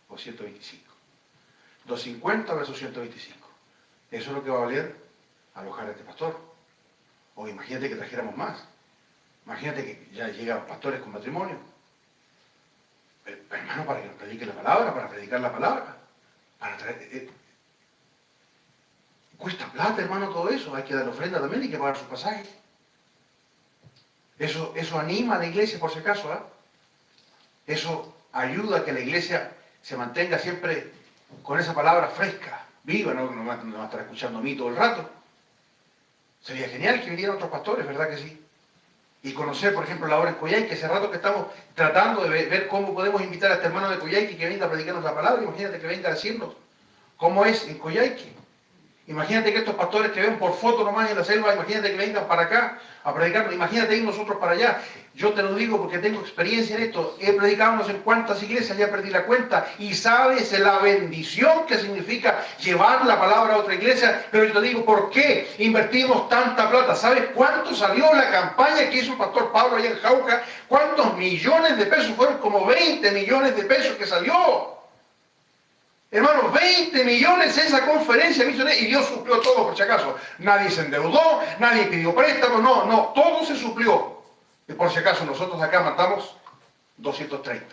O 125. 250 versus 125. Eso es lo que va a valer alojar a este pastor. O imagínate que trajéramos más. Imagínate que ya llegan pastores con matrimonio. Hermano, para que nos predique la palabra, para predicar la palabra. Para traer, cuesta plata, hermano, todo eso. Hay que dar ofrenda también, hay que pagar sus pasajes. Eso anima a la iglesia, por si acaso. Eso ayuda a que la iglesia se mantenga siempre con esa palabra fresca, viva, no va a estar escuchando a mí todo el rato. Sería genial que vinieran otros pastores, ¿verdad que sí? Y conocer, por ejemplo, la obra en Coyhaique, que hace rato que estamos tratando de ver cómo podemos invitar a este hermano de Coyhaique que venga a predicarnos la palabra. Imagínate que venga a decirnos cómo es en Coyhaique. Imagínate que estos pastores que ven por foto nomás en la selva, imagínate que vengan para acá a predicarnos, imagínate ir nosotros para allá. Yo te lo digo porque tengo experiencia en esto, he predicado no sé en cuántas iglesias, ya perdí la cuenta, y sabes la bendición que significa llevar la palabra a otra iglesia, pero yo te digo, ¿por qué invertimos tanta plata? ¿Sabes cuánto salió la campaña que hizo el pastor Pablo allá en Jauja? ¿Cuántos millones de pesos? Fueron como 20 millones de pesos que salió. Hermanos, 20 millones esa conferencia misionera, y Dios suplió todo, por si acaso. Nadie se endeudó, nadie pidió préstamo, no, todo se suplió. Y por si acaso nosotros acá matamos 230.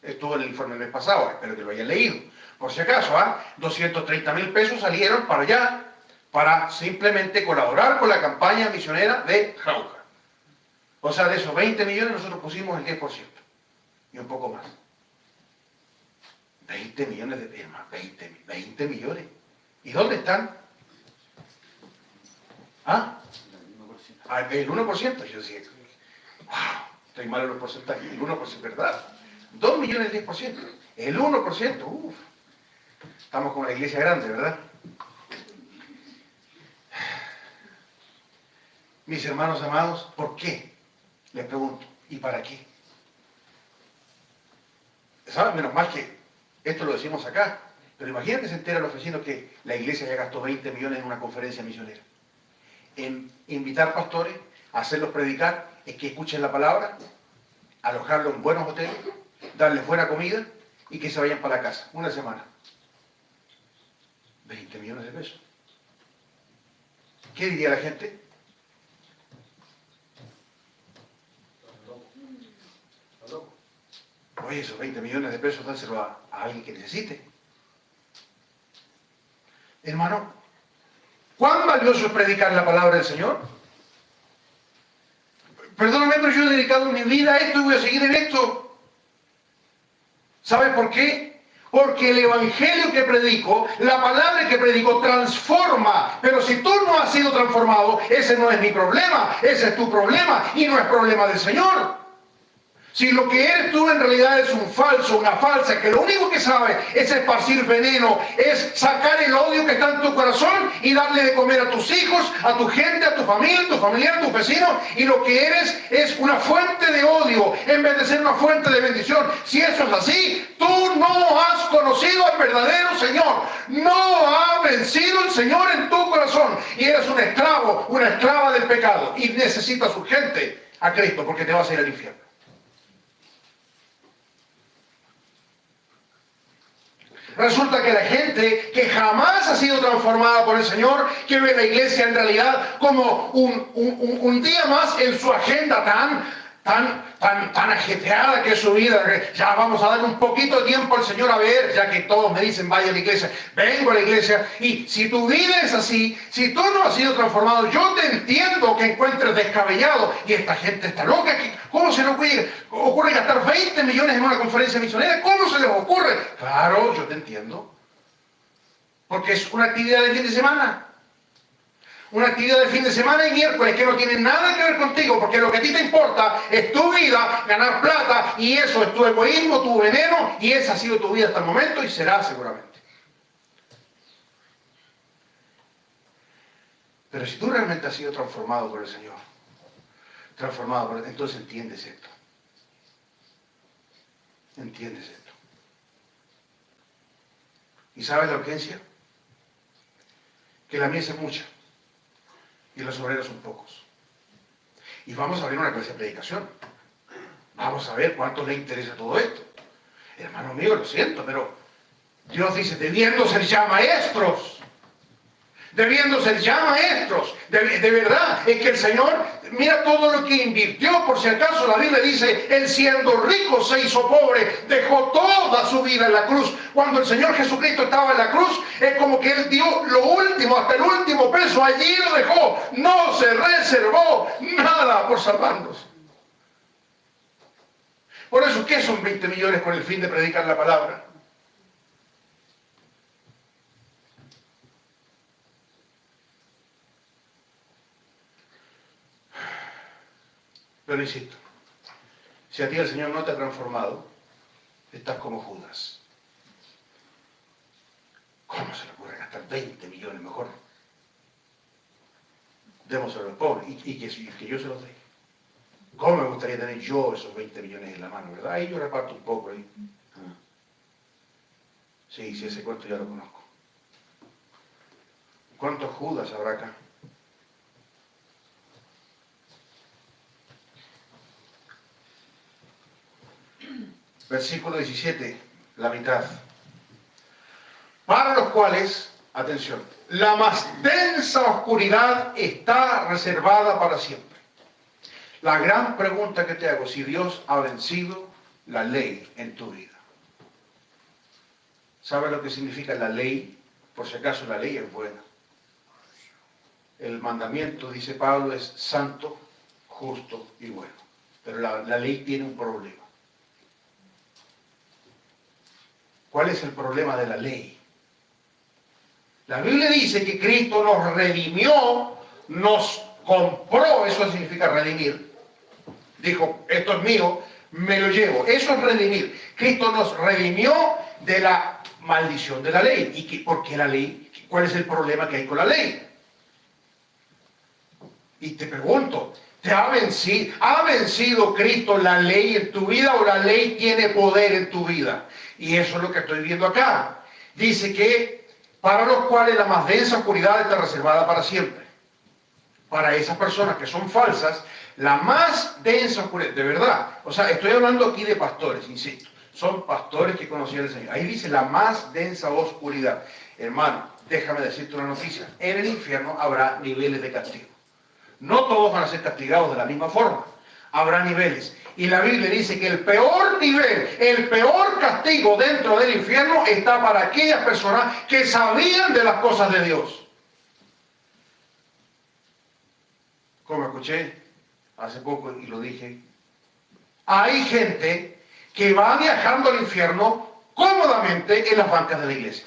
Estuvo en el informe del mes pasado, espero que lo hayan leído. Por si acaso, 230.000 pesos salieron para allá, para simplemente colaborar con la campaña misionera de Jauja. O sea, de esos 20 millones nosotros pusimos el 10%, y un poco más. 20 millones de pesos, 20 millones. ¿Y dónde están? El 1%. Yo decía, wow, estoy mal en los porcentajes. El 1%, ¿verdad? 2 millones el 10%. El 1%, uff. Estamos como la iglesia grande, ¿verdad? Mis hermanos amados, ¿por qué? Les pregunto, ¿y para qué? ¿Saben? Menos mal que esto lo decimos acá, pero imagínate se entera los vecinos que la iglesia ya gastó 20 millones en una conferencia misionera. En invitar pastores, hacerlos predicar, es que escuchen la palabra, alojarlos en buenos hoteles, darles buena comida y que se vayan para la casa, una semana. 20 millones de pesos. ¿Qué diría la gente? oye, esos 20 millones de pesos, dárselo a alguien que necesite. Hermano, ¿cuán valioso es predicar la palabra del Señor? Perdóname, pero yo he dedicado mi vida a esto y voy a seguir en esto. ¿Sabes por qué? Porque el evangelio que predico, la palabra que predico, transforma. Pero si tú no has sido transformado, ese no es mi problema, ese es tu problema y no es problema del Señor. Si lo que eres tú en realidad es un falso, una falsa, que lo único que sabe es esparcir veneno, es sacar el odio que está en tu corazón y darle de comer a tus hijos, a tu gente, a tu familia, a tu familiar, a tus vecinos, y lo que eres es una fuente de odio en vez de ser una fuente de bendición. Si eso es así, tú no has conocido al verdadero Señor. No ha vencido el Señor en tu corazón y eres un esclavo, una esclava del pecado y necesitas urgente a Cristo porque te vas a ir al infierno. Resulta que la gente que jamás ha sido transformada por el Señor, que ve la iglesia en realidad como un día más en su agenda tan ajetreada que es su vida, que ya vamos a darle un poquito de tiempo al Señor a ver, ya que todos me dicen vaya a la iglesia, vengo a la iglesia, y si tu vida es así, si tú no has sido transformado, yo te entiendo que encuentres descabellado, y esta gente está loca, ¿cómo se le ocurre gastar 20 millones en una conferencia misionera? ¿Cómo se les ocurre? Claro, yo te entiendo, porque es una actividad de fin de semana. Una actividad de fin de semana y miércoles que no tiene nada que ver contigo, porque lo que a ti te importa es tu vida, ganar plata, y eso es tu egoísmo, tu veneno, y esa ha sido tu vida hasta el momento y será seguramente. Pero si tú realmente has sido transformado por el Señor, entonces entiendes esto. Entiendes esto. ¿Y sabes la urgencia? Que la mies es mucha y los obreros son pocos. Y vamos a abrir una clase de predicación. Vamos a ver cuánto le interesa todo esto. Hermano mío, lo siento, pero Dios dice, debiendo ser ya maestros. Debiendo ser ya maestros. De verdad, es que el Señor, mira todo lo que invirtió. Por si acaso la Biblia dice, Él siendo rico se hizo pobre, dejó toda su vida en la cruz. Cuando el Señor Jesucristo estaba en la cruz, es como que Él dio lo último, hasta el último peso, allí lo dejó. No se reservó nada por salvarnos. Por eso, ¿qué son 20 millones con el fin de predicar la palabra? Pero insisto, si a ti el Señor no te ha transformado, estás como Judas. ¿Cómo se le ocurre gastar 20 millones mejor? Démoselo a los pobres y que yo se los dé. ¿Cómo me gustaría tener yo esos 20 millones en la mano, verdad? Ahí yo reparto un poco ahí. Sí, ese cuento ya lo conozco. ¿Cuántos Judas habrá acá? Versículo 17, la mitad. Para los cuales, atención, la más densa oscuridad está reservada para siempre. La gran pregunta que te hago, si Dios ha vencido la ley en tu vida. ¿Sabes lo que significa la ley? Por si acaso la ley es buena. El mandamiento, dice Pablo, es santo, justo y bueno. Pero la ley tiene un problema. ¿Cuál es el problema de la ley? La Biblia dice que Cristo nos redimió, nos compró, eso significa redimir. Dijo, esto es mío, me lo llevo. Eso es redimir. Cristo nos redimió de la maldición de la ley. ¿Y por qué la ley? ¿Cuál es el problema que hay con la ley? Y te pregunto, ¿ha vencido Cristo la ley en tu vida o la ley tiene poder en tu vida? Y eso es lo que estoy viendo acá. Dice que para los cuales la más densa oscuridad está reservada para siempre. Para esas personas que son falsas, la más densa oscuridad, de verdad. O sea, estoy hablando aquí de pastores, insisto. Son pastores que conocían al Señor. Ahí dice la más densa oscuridad. Hermano, déjame decirte una noticia. En el infierno habrá niveles de castigo. No todos van a ser castigados de la misma forma. Habrá niveles. Y la Biblia dice que el peor nivel, el peor castigo dentro del infierno está para aquellas personas que sabían de las cosas de Dios. Como escuché hace poco y lo dije, hay gente que va viajando al infierno cómodamente en las bancas de la iglesia.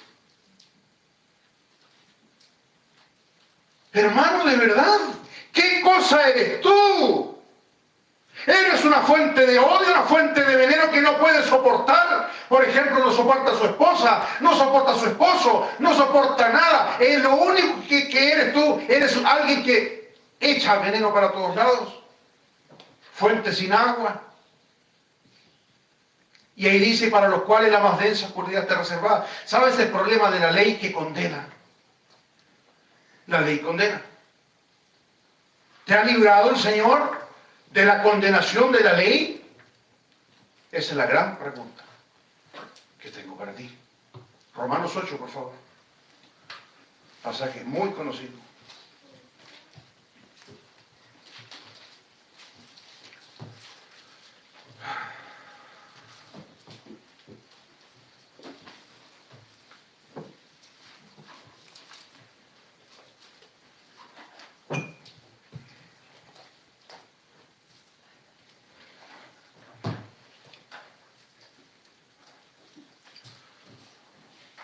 Hermano, de verdad, ¿qué cosa eres tú? Eres una fuente de odio, una fuente de veneno que no puedes soportar. Por ejemplo, no soporta a su esposa, no soporta a su esposo, no soporta nada. Es lo único que eres tú. Eres alguien que echa veneno para todos lados. Fuente sin agua. Y ahí dice, para los cuales la más densa oscuridad está reservada. ¿Sabes el problema de la ley que condena? La ley condena. ¿Te ha librado el Señor de la condenación de la ley? Esa es la gran pregunta que tengo para ti. Romanos 8, por favor. Pasaje muy conocido.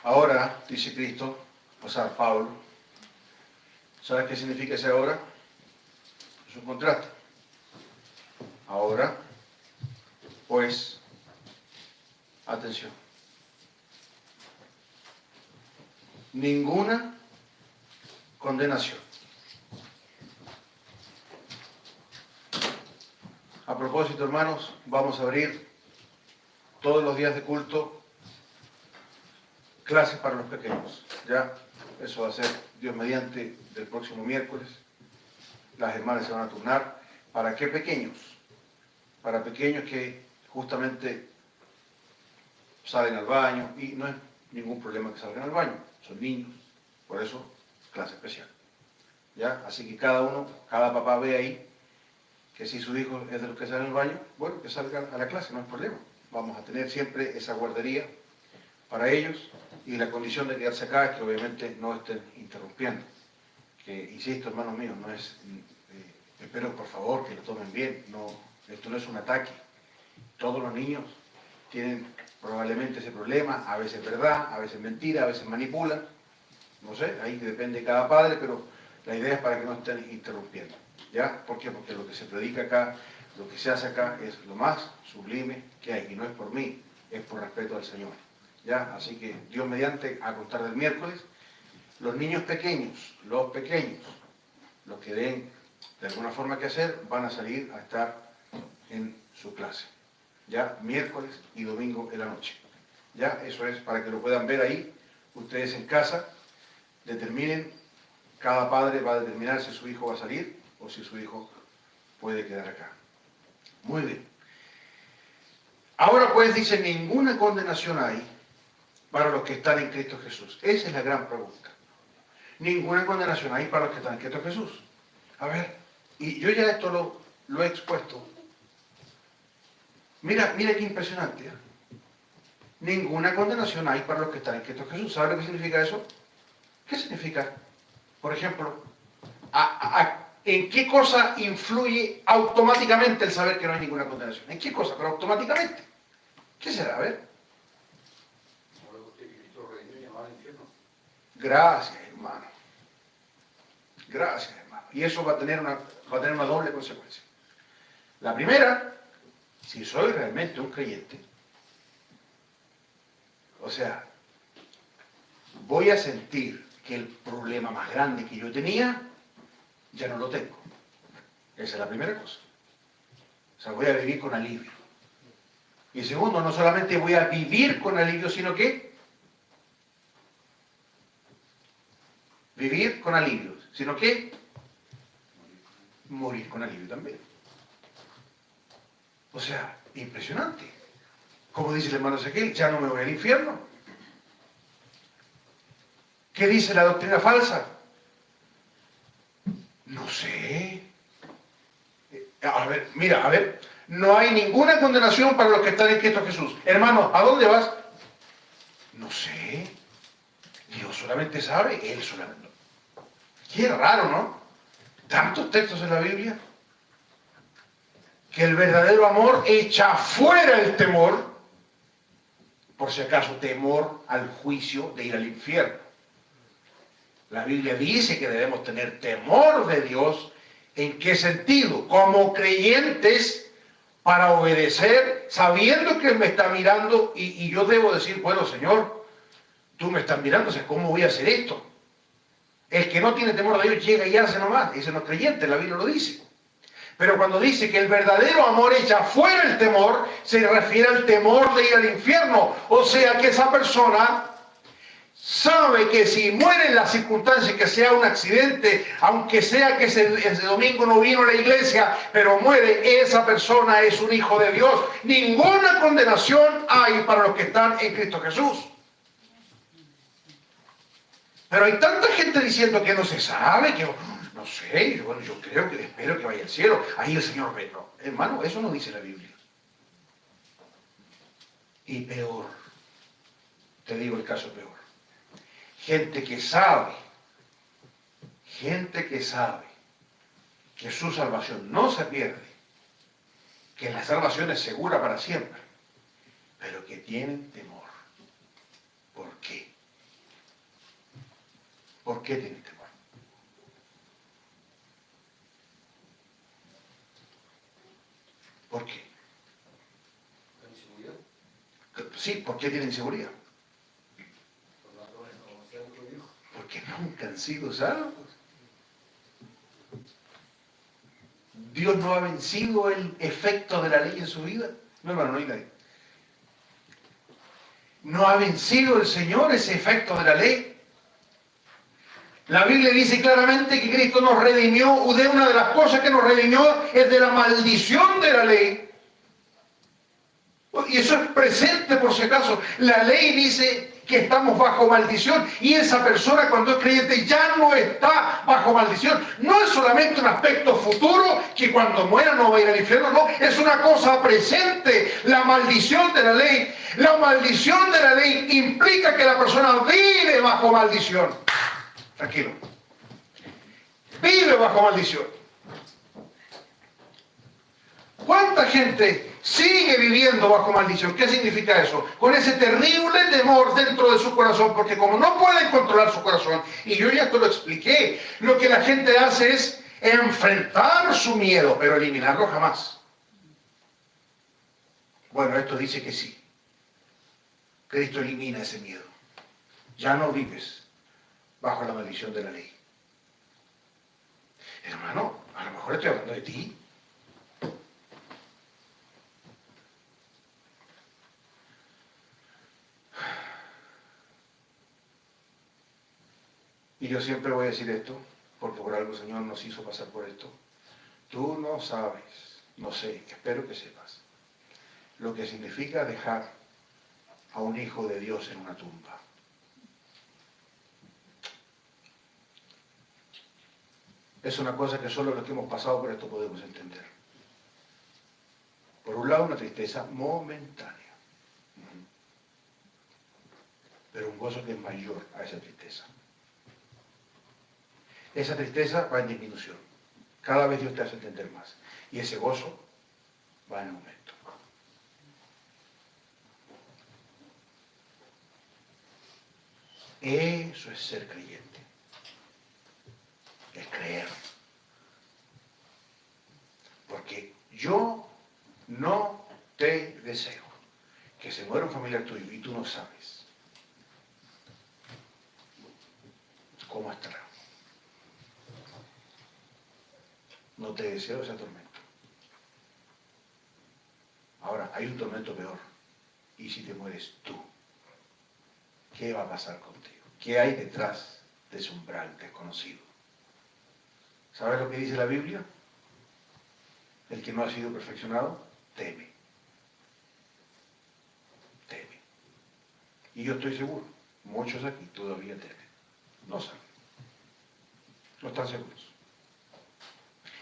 Ahora, dice Cristo, o sea, Pablo, ¿sabes qué significa ese ahora? Es un contrato. Ahora, pues, atención. Ninguna condenación. A propósito, hermanos, vamos a abrir todos los días de culto clases para los pequeños. Ya, eso va a ser, Dios mediante, del próximo miércoles. Las hermanas se van a turnar. ¿Para qué pequeños? Para pequeños que justamente salen al baño y no es ningún problema que salgan al baño. Son niños. Por eso, clase especial. ¿Ya? Así que cada uno, cada papá ve ahí que si su hijo es de los que salen al baño, bueno, que salgan a la clase, no hay problema. Vamos a tener siempre esa guardería para ellos, y la condición de quedarse acá es que obviamente no estén interrumpiendo. Que, insisto, hermanos míos, no es, espero por favor que lo tomen bien, no, esto no es un ataque. Todos los niños tienen probablemente ese problema, a veces verdad, a veces mentira, a veces manipulan, no sé, ahí depende de cada padre, pero la idea es para que no estén interrumpiendo. ¿Ya? ¿Por qué? Porque lo que se predica acá, lo que se hace acá es lo más sublime que hay, y no es por mí, es por respeto al Señor. ¿Ya? Así que Dios mediante, a contar del miércoles, los niños pequeños, los que den de alguna forma que hacer, van a salir a estar en su clase. ¿Ya? Miércoles y domingo en la noche. ¿Ya? Eso es para que lo puedan ver ahí, ustedes en casa, determinen, cada padre va a determinar si su hijo va a salir o si su hijo puede quedar acá. Muy bien. Ahora pues dice, ninguna condenación hay para los que están en Cristo Jesús. Esa es la gran pregunta. Ninguna condenación hay para los que están en Cristo Jesús. A ver, y yo ya esto lo he expuesto. Mira qué impresionante. ¿Eh? Ninguna condenación hay para los que están en Cristo Jesús. ¿Sabe lo que significa eso? ¿Qué significa? Por ejemplo, ¿en qué cosa influye automáticamente el saber que no hay ninguna condenación? ¿En qué cosa? Pero automáticamente. ¿Qué será? A ver. Gracias, hermano. Gracias, hermano. Y eso va a tener una doble consecuencia. La primera, si soy realmente un creyente, o sea, voy a sentir que el problema más grande que yo tenía, ya no lo tengo. Esa es la primera cosa. O sea, voy a vivir con alivio. Y segundo, no solamente voy a vivir con alivio, sino que vivir con alivio, sino que morir con alivio también. O sea, impresionante. Como dice el hermano Ezequiel, ya no me voy al infierno. ¿Qué dice la doctrina falsa? No sé. A ver, mira, a ver, no hay ninguna condenación para los que están en Cristo Jesús. Hermano, ¿a dónde vas? No sé. Dios solamente sabe, Él solamente. Qué raro, ¿no? Tantos textos en la Biblia. Que el verdadero amor echa fuera el temor. Por si acaso, temor al juicio de ir al infierno. La Biblia dice que debemos tener temor de Dios. ¿En qué sentido? Como creyentes, para obedecer, sabiendo que Él me está mirando, y yo debo decir, bueno, Señor, tú me estás mirando, o sea, ¿cómo voy a hacer esto? El que no tiene temor de Dios llega y hace nomás. Ese no es creyente, la Biblia lo dice. Pero cuando dice que el verdadero amor echa fuera el temor, se refiere al temor de ir al infierno. O sea que esa persona sabe que si muere en las circunstancias, que sea un accidente, aunque sea que ese domingo no vino a la iglesia, pero muere, esa persona es un hijo de Dios. Ninguna condenación hay para los que están en Cristo Jesús. Pero hay tanta gente diciendo que no se sabe, que no sé, bueno, yo creo que espero que vaya al cielo. Ahí el Señor ve. No, hermano, eso no dice la Biblia. Y peor, te digo el caso peor. Gente que sabe que su salvación no se pierde, que la salvación es segura para siempre, pero que tienen temor. ¿Por qué? ¿Por qué tienen temor? ¿Por qué? ¿La inseguridad? Sí, ¿por qué tienen inseguridad? Por la conocimiento de Dios. Porque nunca han sido salvos. Dios no ha vencido el efecto de la ley en su vida. No, hermano, no hay nadie. No ha vencido el Señor ese efecto de la ley. La Biblia dice claramente que Cristo nos redimió. De una de las cosas que nos redimió es de la maldición de la ley. Y eso es presente por si acaso. La ley dice que estamos bajo maldición. Y esa persona cuando es creyente ya no está bajo maldición. No es solamente un aspecto futuro que cuando muera no va a ir al infierno. No, es una cosa presente. La maldición de la ley. La maldición de la ley implica que la persona vive bajo maldición. Tranquilo. Vive bajo maldición. ¿Cuánta gente sigue viviendo bajo maldición? ¿Qué significa eso? Con ese terrible temor dentro de su corazón, porque como no pueden controlar su corazón, y yo ya te lo expliqué, lo que la gente hace es enfrentar su miedo, pero eliminarlo jamás. Bueno, esto dice que sí. Cristo elimina ese miedo. Ya no vives bajo la maldición de la ley. Hermano, a lo mejor estoy hablando de ti. Y yo siempre voy a decir esto, porque por algo el Señor nos hizo pasar por esto. Tú no sabes, no sé, espero que sepas, lo que significa dejar a un hijo de Dios en una tumba. Es una cosa que solo los que hemos pasado por esto podemos entender. Por un lado, una tristeza momentánea, pero un gozo que es mayor a esa tristeza. Esa tristeza va en disminución. Cada vez Dios te hace entender más. Y ese gozo va en aumento. Eso es ser creyente. Es creer. Porque yo no te deseo que se muera un familiar tuyo y tú no sabes cómo estará. No te deseo ese tormento. Ahora, hay un tormento peor. ¿Y si te mueres tú? ¿Qué va a pasar contigo? ¿Qué hay detrás de ese umbral desconocido? ¿Sabes lo que dice la Biblia? El que no ha sido perfeccionado, teme. Teme. Y yo estoy seguro, muchos aquí todavía temen. No saben. No están seguros.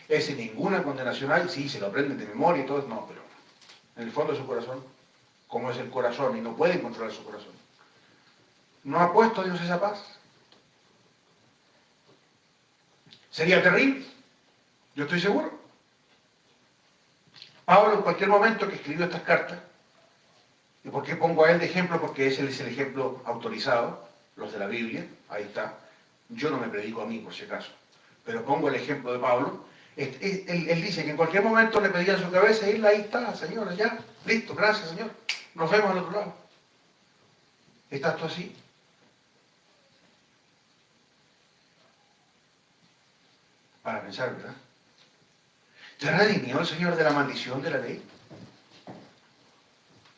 Ese ninguna condenación hay, sí, se lo aprenden de memoria y todo, no, pero en el fondo de su corazón, como es el corazón y no pueden controlar su corazón, ¿no ha puesto Dios esa paz? Sería terrible, yo estoy seguro. Pablo en cualquier momento que escribió estas cartas, ¿y por qué pongo a él de ejemplo? Porque ese es el ejemplo autorizado, los de la Biblia, ahí está. Yo no me predico a mí, por si acaso, pero pongo el ejemplo de Pablo. Él dice que en cualquier momento le pedía su cabeza y él ahí está, Señor, ya, listo, gracias, Señor. Nos vemos al otro lado. ¿Estás tú así? Para pensar, ¿verdad? ¿Te redimió el Señor de la maldición de la ley?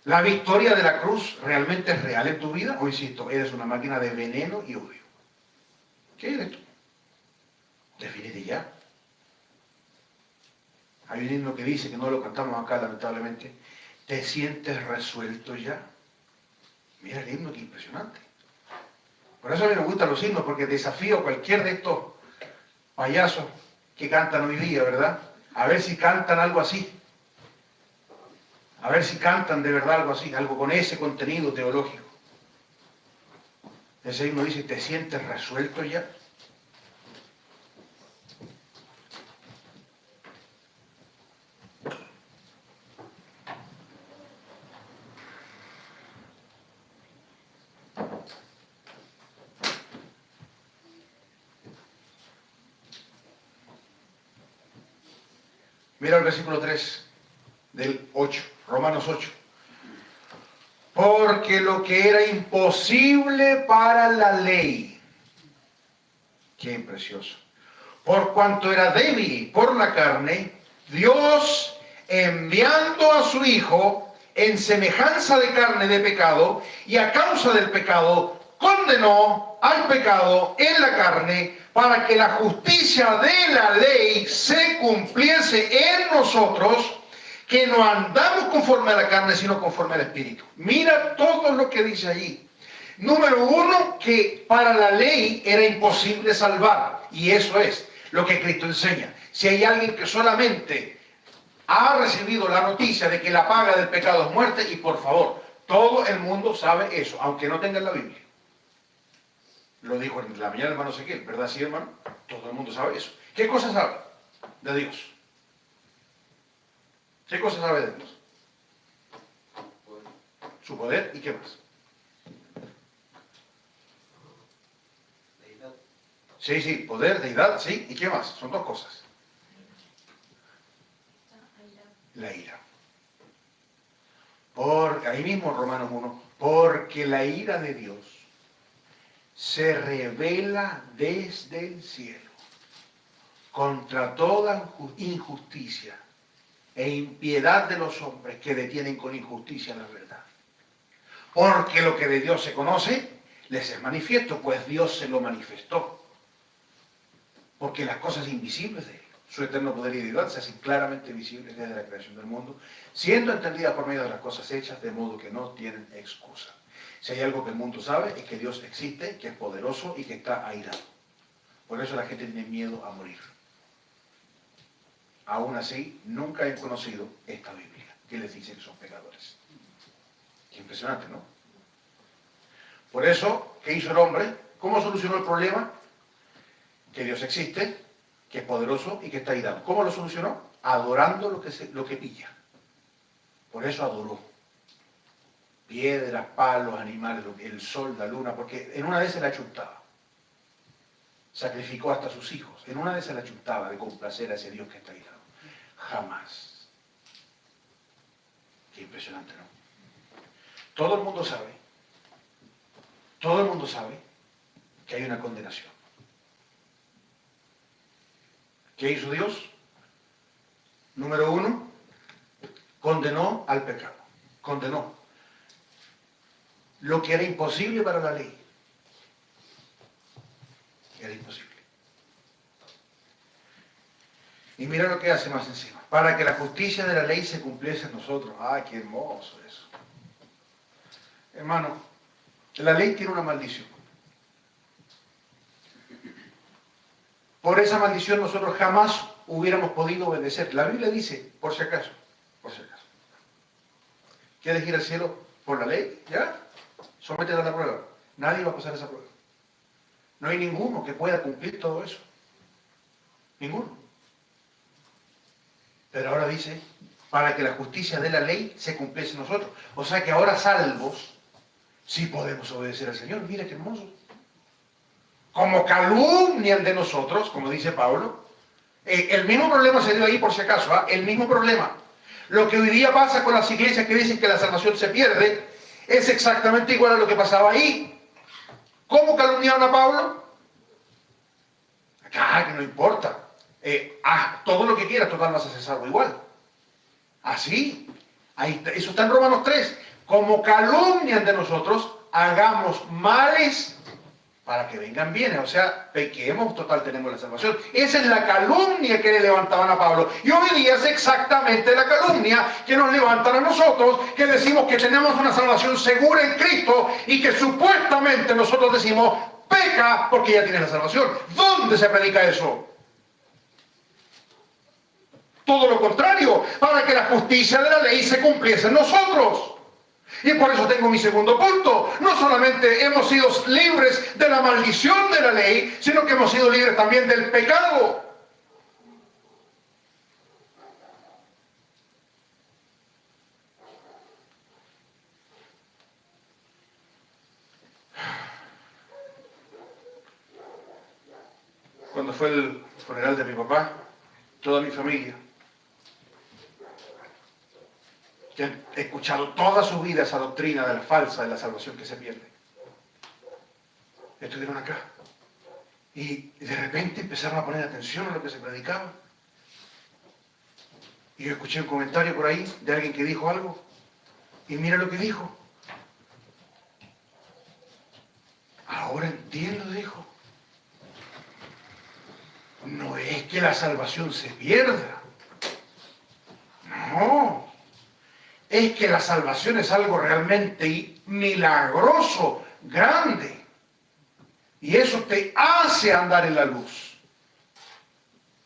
¿La victoria de la cruz realmente es real en tu vida? O insisto, eres una máquina de veneno y odio. ¿Qué eres tú? Defínete ya. Hay un himno que dice, que no lo cantamos acá lamentablemente, ¿te sientes resuelto ya? Mira el himno, qué impresionante. Por eso a mí me gustan los himnos, porque desafío a cualquier de estos payasos que cantan hoy día, ¿verdad? A ver si cantan algo así. A ver si cantan de verdad algo así, algo con ese contenido teológico. Ese himno dice, ¿te sientes resuelto ya? Mira el versículo 3 del 8, Romanos 8. Porque lo que era imposible para la ley, qué precioso, por cuanto era débil por la carne, Dios, enviando a su Hijo en semejanza de carne de pecado, y a causa del pecado, condenó al pecado en la carne, para que la justicia de la ley se cumpliese en nosotros, que no andamos conforme a la carne, sino conforme al Espíritu. Mira todo lo que dice allí. Número uno, que para la ley era imposible salvar. Y eso es lo que Cristo enseña. Si hay alguien que solamente ha recibido la noticia de que la paga del pecado es muerte, y por favor, todo el mundo sabe eso, aunque no tenga la Biblia. Lo dijo en la mañana el hermano Ezequiel, ¿verdad? Sí, hermano. Todo el mundo sabe eso. ¿Qué cosa sabe de Dios? ¿Qué cosa sabe de Dios? Su poder y qué más. Deidad. Sí, sí, poder, deidad, sí, ¿y qué más? Son dos cosas. La ira. Ahí mismo Romanos 1, porque la ira de Dios se revela desde el cielo contra toda injusticia e impiedad de los hombres que detienen con injusticia la verdad. Porque lo que de Dios se conoce, les es manifiesto, pues Dios se lo manifestó. Porque las cosas invisibles de Él, su eterno poder y deidad, se hacen claramente visibles desde la creación del mundo, siendo entendidas por medio de las cosas hechas, de modo que no tienen excusa. Si hay algo que el mundo sabe, es que Dios existe, que es poderoso y que está airado. Por eso la gente tiene miedo a morir. Aún así, nunca han conocido esta Biblia, que les dice que son pecadores. Qué impresionante, ¿no? Por eso, ¿qué hizo el hombre? ¿Cómo solucionó el problema? Que Dios existe, que es poderoso y que está airado. ¿Cómo lo solucionó? Adorando lo que pilla. Por eso adoró. Piedras, palos, animales, el sol, la luna, porque en una vez se la chuntaba. Sacrificó hasta a sus hijos. En una vez se la chuntaba de complacer a ese Dios que está airado. Jamás. Qué impresionante, ¿no? Todo el mundo sabe que hay una condenación. ¿Qué hizo Dios? Número uno, condenó al pecado. Condenó lo que era imposible para la ley. Era imposible. Y mira lo que hace más encima. Para que la justicia de la ley se cumpliese en nosotros. ¡Ay, qué hermoso eso! Hermano, la ley tiene una maldición. Por esa maldición nosotros jamás hubiéramos podido obedecer. La Biblia dice, por si acaso, por si acaso. ¿Quieres ir al cielo por la ley? ¿Ya? Sométete a la prueba. Nadie va a pasar esa prueba. No hay ninguno que pueda cumplir todo eso. Ninguno. Pero ahora dice, para que la justicia de la ley se cumpliese en nosotros. O sea que ahora salvos, sí podemos obedecer al Señor. Mira qué hermoso. Como calumnian de nosotros, como dice Pablo, el mismo problema se dio ahí por si acaso, ¿ah? El mismo problema. Lo que hoy día pasa con las iglesias que dicen que la salvación se pierde, es exactamente igual a lo que pasaba ahí. ¿Cómo calumniaron a Pablo? Acá, que no importa. Todo lo que quieras, total vas a ser salvo igual. Así. Ahí está, eso está en Romanos 3. Como calumnian de nosotros, hagamos males para que vengan bienes. O sea, pequemos, total tenemos la salvación. Esa es la calumnia que le levantaban a Pablo. Y hoy día es exactamente la calumnia que nos levantan a nosotros, que decimos que tenemos una salvación segura en Cristo y que supuestamente nosotros decimos, peca porque ya tienes la salvación. ¿Dónde se predica eso? Todo lo contrario, para que la justicia de la ley se cumpliese en nosotros. Y por eso tengo mi segundo punto. No solamente hemos sido libres de la maldición de la ley, sino que hemos sido libres también del pecado. Cuando fue el funeral de mi papá, toda mi familia, que han escuchado toda su vida esa doctrina de la falsa, de la salvación que se pierde, estuvieron acá. Y de repente empezaron a poner atención a lo que se predicaba. Y yo escuché un comentario por ahí de alguien que dijo algo. Y mira lo que dijo. Ahora entiendo, dijo. No es que la salvación se pierda. No. Es que la salvación es algo realmente milagroso, grande. Y eso te hace andar en la luz.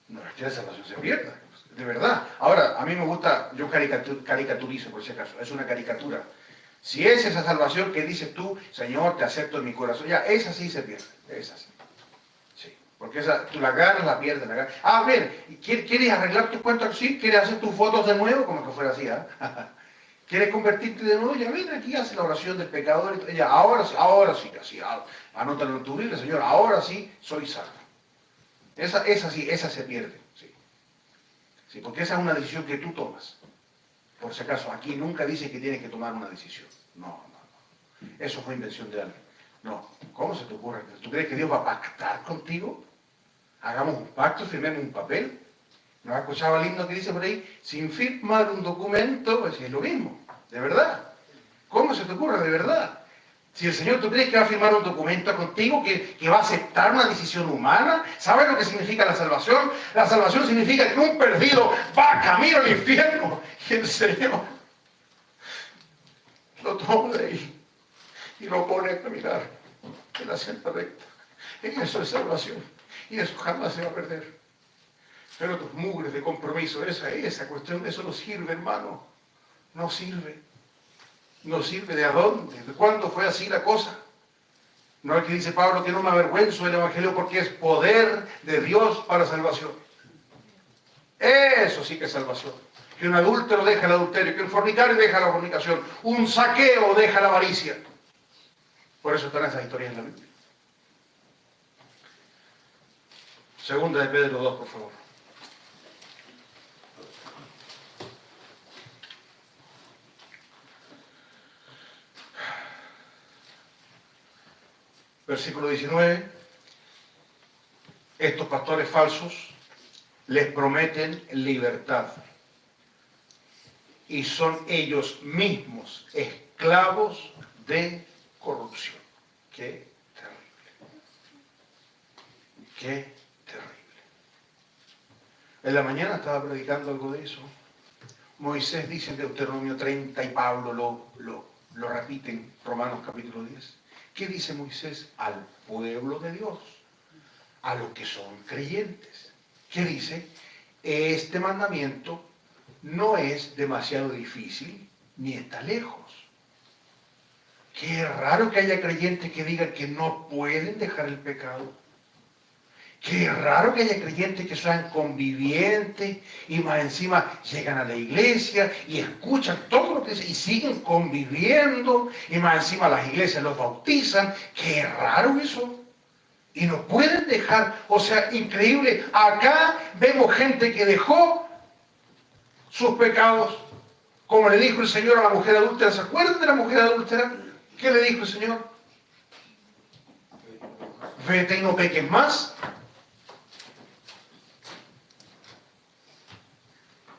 No es que la salvación se pierda, de verdad. Ahora, a mí me gusta, yo caricaturizo por si acaso, es una caricatura. Si es esa salvación que dices tú, Señor, te acepto en mi corazón, ya, esa sí se pierde, esa sí. Sí, porque esa, tú la ganas, la pierdes, la ganas. Ah, bien, ¿quieres arreglar tu cuenta así? ¿Quieres hacer tus fotos de nuevo? Como que fuera así, ¿ah? ¿Quieres convertirte de nuevo? Ya ven aquí, hace la oración del pecador. Ya, ahora sí, así, anótalo en tu Biblia, Señor, ahora sí soy salvo. Esa sí, esa se pierde, sí. Sí, porque esa es una decisión que tú tomas. Por si acaso, aquí nunca dice que tienes que tomar una decisión. No. Eso fue invención de alguien. No, ¿cómo se te ocurre? ¿Tú crees que Dios va a pactar contigo? Hagamos un pacto, firmemos un papel. ¿No has escuchado el himno que dice por ahí? Sin firmar un documento, pues es lo mismo, de verdad. ¿Cómo se te ocurre, de verdad? Si el Señor, ¿tú crees que va a firmar un documento contigo, que va a aceptar una decisión humana? ¿Sabes lo que significa la salvación? La salvación significa que un perdido va camino al infierno y el Señor lo toma de ahí y lo pone a caminar en la senda recta. Eso es salvación y eso jamás se va a perder. Pero tus mugres de compromiso, esa cuestión, eso no sirve, hermano. No sirve. No sirve. ¿De a dónde? ¿De cuándo fue así la cosa? No es que dice Pablo que no me avergüenzo del Evangelio porque es poder de Dios para salvación. Eso sí que es salvación. Que un adúltero deja el adulterio, que un fornicario deja la fornicación, un saqueo deja la avaricia. Por eso están esas historias en la Biblia. Segunda de Pedro 2, por favor. Versículo 19, estos pastores falsos les prometen libertad y son ellos mismos esclavos de corrupción. Qué terrible. Qué terrible. En la mañana estaba predicando algo de eso. Moisés dice en Deuteronomio 30 y Pablo lo repite en Romanos capítulo 10. ¿Qué dice Moisés al pueblo de Dios? A los que son creyentes. ¿Qué dice? este mandamiento no es demasiado difícil ni está lejos. Qué raro que haya creyentes que digan que no pueden dejar el pecado. Qué raro que haya creyentes que sean convivientes y más encima llegan a la iglesia y escuchan todo lo que dice y siguen conviviendo y más encima las iglesias los bautizan. Qué raro eso. Y no pueden dejar, o sea, increíble. Acá vemos gente que dejó sus pecados, como le dijo el Señor a la mujer adúltera. ¿Se acuerdan de la mujer adúltera? ¿Qué le dijo el Señor? Vete y no peques más.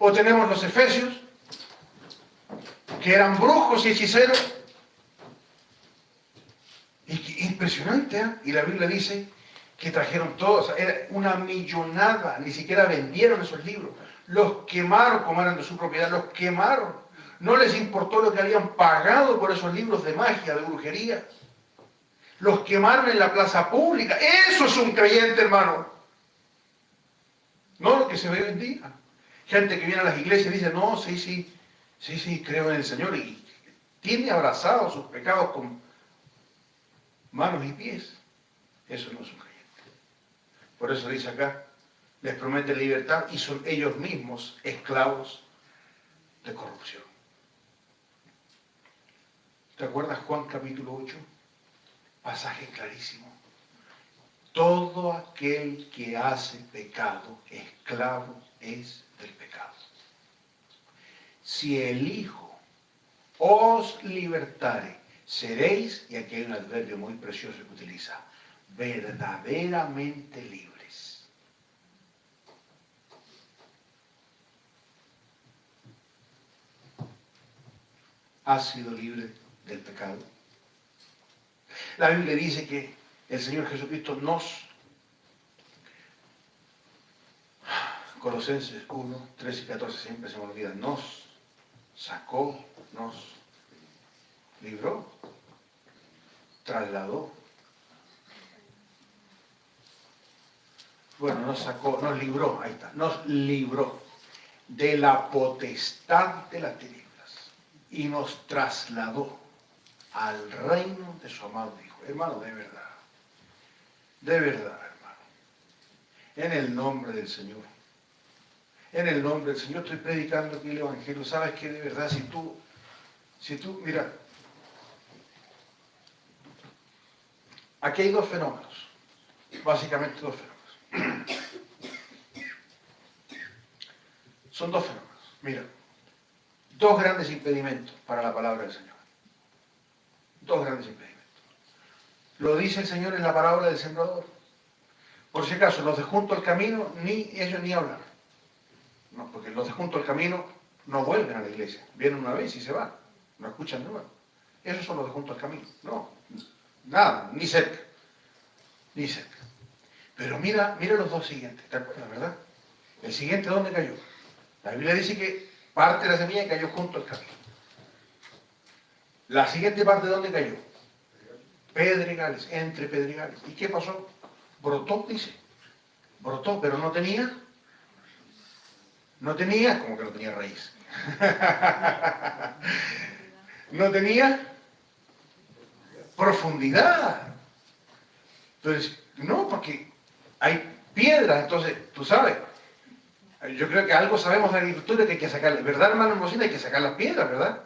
O tenemos los efesios, que eran brujos y hechiceros. Y impresionante, ¿eh? Y la Biblia dice que trajeron todos, era una millonada, ni siquiera vendieron esos libros. Los quemaron, como eran de su propiedad, los quemaron. No les importó lo que habían pagado por esos libros de magia, de brujería. Los quemaron en la plaza pública. Eso es un creyente, hermano. No lo que se ve hoy en día. Gente que viene a las iglesias y dice, no, sí, creo en el Señor. Y tiene abrazados sus pecados con manos y pies. Eso no es un creyente. Por eso dice acá, les promete libertad y son ellos mismos esclavos de corrupción. ¿Te acuerdas Juan capítulo 8? Pasaje clarísimo. Todo aquel que hace pecado, esclavo es del pecado. Si el Hijo os libertare, seréis, y aquí hay un adverbio muy precioso que utiliza, verdaderamente libres. ¿Has sido libre del pecado? La Biblia dice que el Señor Jesucristo nos, Colosenses 1, 13 y 14, siempre se me olvida, nos sacó, nos libró, trasladó. Bueno, nos sacó, nos libró, ahí está, nos libró de la potestad de las tinieblas y nos trasladó al reino de su amado Hijo. Hermano, de verdad, hermano, en el nombre del Señor, estoy predicando aquí el Evangelio. Sabes que de verdad, si tú, mira, aquí hay dos fenómenos, básicamente dos fenómenos. Son dos fenómenos, mira, dos grandes impedimentos para la palabra del Señor. Dos grandes impedimentos. Lo dice el Señor en la parábola del sembrador. Por si acaso, los de junto al camino, ni ellos ni hablan. No, porque los de junto al camino no vuelven a la iglesia. Vienen una vez y se van. No escuchan de nuevo. Esos son los de junto al camino. No, nada, ni cerca. Ni cerca. Pero mira los dos siguientes, ¿te acuerdas, verdad? El siguiente, ¿dónde cayó? La Biblia dice que parte de la semilla cayó junto al camino. La siguiente parte, ¿dónde cayó? Pedregales, entre pedregales. ¿Y qué pasó? Brotó, dice. Brotó, pero no tenía, como que no tenía raíz. No tenía profundidad. Entonces, no, porque hay piedras, entonces, tú sabes, yo creo que algo sabemos de la agricultura que hay que sacar, ¿verdad, hermano Hermosina? Hay que sacar las piedras, ¿verdad?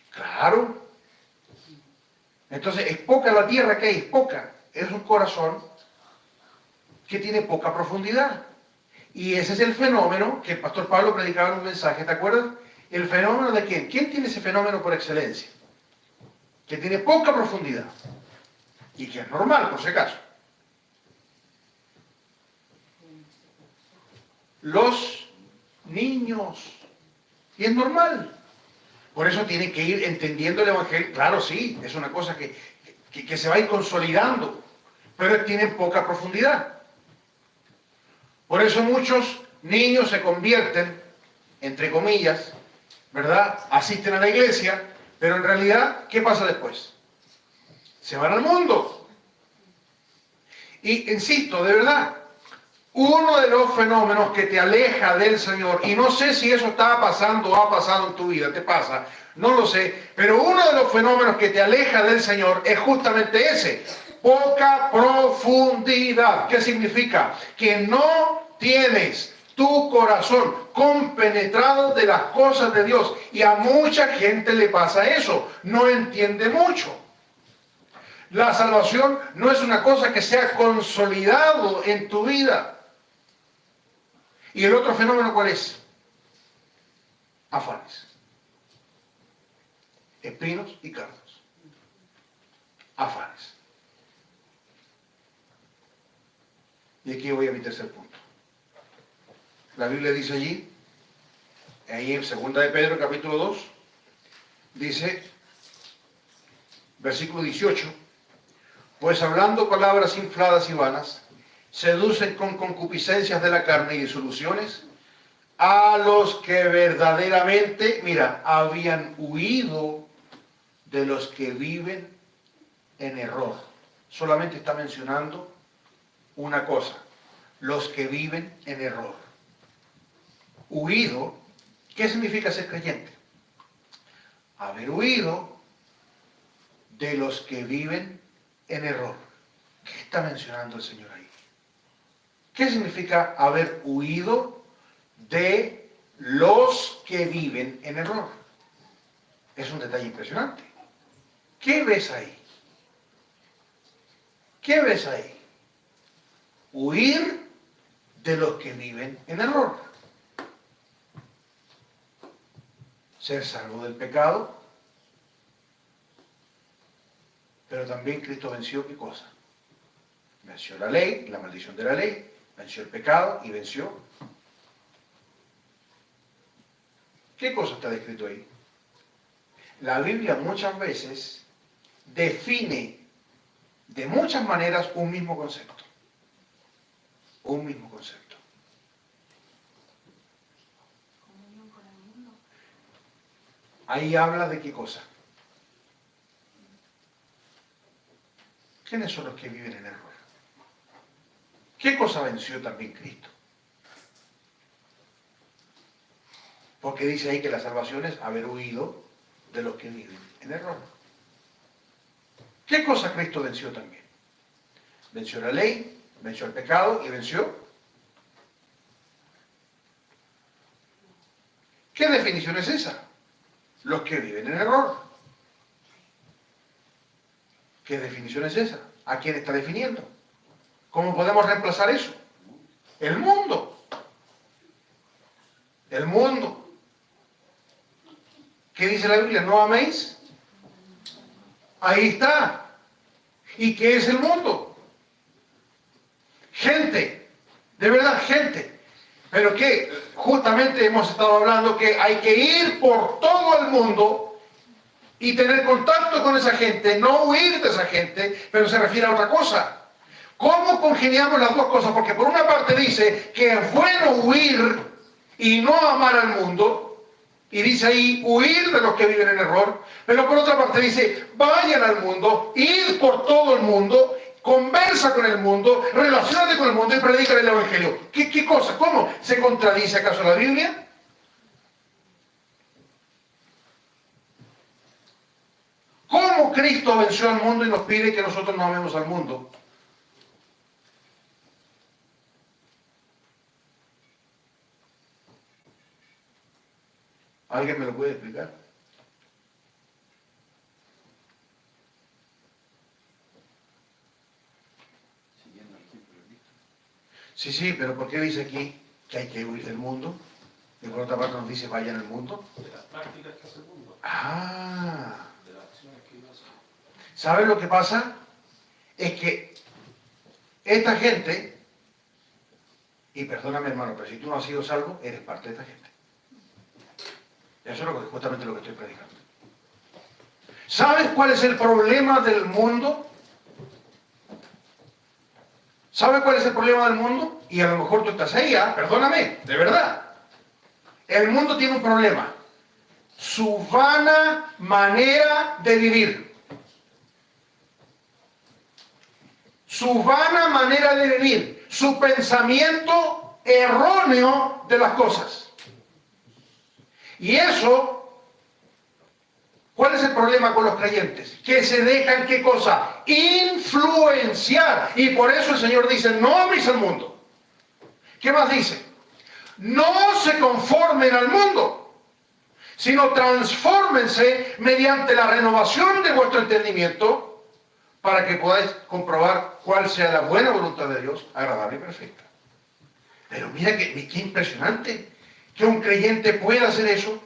Claro. Entonces, es poca la tierra que hay, es poca. Es un corazón que tiene poca profundidad. Y ese es el fenómeno que el pastor Pablo predicaba en un mensaje, ¿te acuerdas? ¿El fenómeno de quién? ¿Quién tiene ese fenómeno por excelencia? Que tiene poca profundidad. Y que es normal, por si acaso. Los niños. Y es normal. Por eso tienen que ir entendiendo el Evangelio. Claro, sí, es una cosa que se va a ir consolidando, pero tienen poca profundidad. Por eso muchos niños se convierten, entre comillas, ¿verdad? Asisten a la iglesia, pero en realidad, ¿qué pasa después? Se van al mundo. Y insisto, de verdad, Uno de los fenómenos que te aleja del Señor, y no sé si eso está pasando o ha pasado en tu vida, te pasa, no lo sé, pero uno de los fenómenos que te aleja del Señor es justamente ese, poca profundidad. ¿Qué significa? Que no tienes tu corazón compenetrado de las cosas de Dios, y a mucha gente le pasa eso, no entiende mucho. La salvación no es una cosa que se ha consolidado en tu vida. ¿Y el otro fenómeno cuál es? Afanes. Espinos y cardos. Afanes. Y aquí voy a mi tercer punto. La Biblia dice allí, ahí en 2 de Pedro, capítulo 2, dice, versículo 18, pues hablando palabras infladas y vanas, seducen con concupiscencias de la carne y disoluciones a los que verdaderamente, mira, habían huido de los que viven en error. Solamente está mencionando una cosa, los que viven en error. Huido, ¿qué significa ser creyente? Haber huido de los que viven en error. ¿Qué está mencionando el Señor ahí? ¿Qué significa haber huido de los que viven en error? Es un detalle impresionante. ¿Qué ves ahí? ¿Qué ves ahí? Huir de los que viven en error. Ser salvo del pecado. Pero también Cristo venció ¿qué cosa? Venció la ley, la maldición de la ley, venció el pecado y venció. ¿Qué cosa está descrito ahí? La Biblia muchas veces define de muchas maneras un mismo concepto. Un mismo concepto. Ahí habla de qué cosa. ¿Quiénes son los que viven en error? ¿Qué cosa venció también Cristo? Porque dice ahí que la salvación es haber huido de los que viven en error. ¿Qué cosa Cristo venció también? Venció la ley, venció el pecado y venció. ¿Qué definición es esa? Los que viven en error. ¿Qué definición es esa? ¿A quién está definiendo? ¿Cómo podemos reemplazar eso? El mundo. El mundo. ¿Qué dice la Biblia? ¿No améis? Ahí está. ¿Y qué es el mundo? Gente. De verdad, gente. Pero que justamente hemos estado hablando que hay que ir por todo el mundo y tener contacto con esa gente, no huir de esa gente, pero se refiere a otra cosa. ¿Cómo congeniamos las dos cosas? Porque por una parte dice que es bueno huir y no amar al mundo, y dice ahí huir de los que viven en error, pero por otra parte dice vayan al mundo, id por todo el mundo, conversa con el mundo, relaciónate con el mundo y predica el Evangelio. ¿Qué cosa? ¿Cómo? ¿Se contradice acaso la Biblia? ¿Cómo Cristo venció al mundo y nos pide que nosotros no amemos al mundo? ¿Alguien me lo puede explicar? Sí, pero ¿por qué dice aquí que hay que huir del mundo? Y por otra parte nos dice vayan al mundo. De las prácticas que hace el mundo. Ah. De las acciones que ellos hacen. ¿Sabes lo que pasa? Es que esta gente, y perdóname hermano, pero si tú no has sido salvo, eres parte de esta gente. Eso es justamente lo que estoy predicando. ¿Sabes cuál es el problema del mundo? ¿Sabes cuál es el problema del mundo? Y a lo mejor tú estás ahí, perdóname, de verdad. El mundo tiene un problema. Su vana manera de vivir. Su vana manera de vivir. su pensamiento erróneo de las cosas. Y eso, ¿cuál es el problema con los creyentes? Que se dejan, ¿qué cosa? Influenciar. Y por eso el Señor dice, no améis al mundo. ¿Qué más dice? No se conformen al mundo, sino transfórmense mediante la renovación de vuestro entendimiento para que podáis comprobar cuál sea la buena voluntad de Dios, agradable y perfecta. Pero mira qué impresionante que un creyente pueda hacer eso.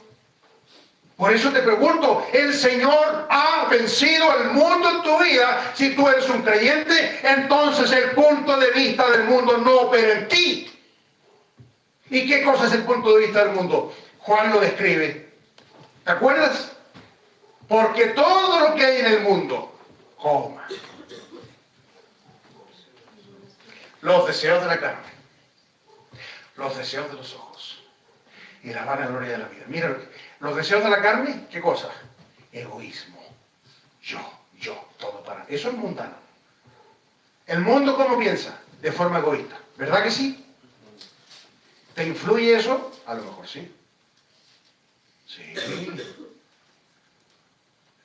Por eso te pregunto, ¿el Señor ha vencido al mundo en tu vida? Si tú eres un creyente, entonces el punto de vista del mundo no opera en ti. ¿Y qué cosa es el punto de vista del mundo? Juan lo describe. ¿Te acuerdas? Porque todo lo que hay en el mundo, coma. Los deseos de la carne, los deseos de los ojos y la vanagloria de la vida. Mira, los deseos de la carne, ¿qué cosa? Egoísmo. Yo, todo para. Eso es mundano. El mundo, ¿cómo piensa? De forma egoísta. ¿Verdad que sí? ¿Te influye eso? A lo mejor sí. Sí.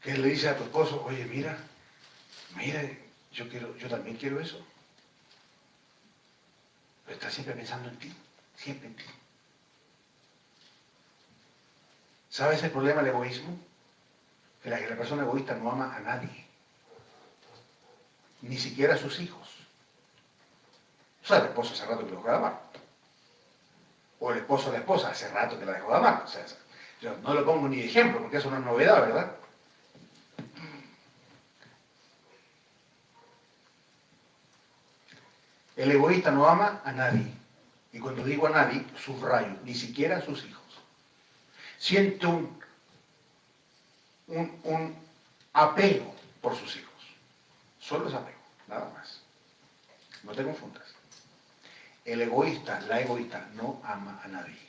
¿Qué le dice a tu esposo? Oye, mira, yo también quiero eso. Pero estás siempre pensando en ti, siempre en ti. ¿Sabes el problema del egoísmo? Que la persona egoísta no ama a nadie, ni siquiera a sus hijos. O sea, el esposo hace rato que lo dejó de amar. O el esposo o la esposa hace rato que la dejó de amar. O sea, yo no lo pongo ni de ejemplo, porque eso no es novedad, ¿verdad? El egoísta no ama a nadie. Y cuando digo a nadie, subrayo, ni siquiera a sus hijos. Siente un apego por sus hijos. Solo es apego, nada más. No te confundas. El egoísta, la egoísta, no ama a nadie.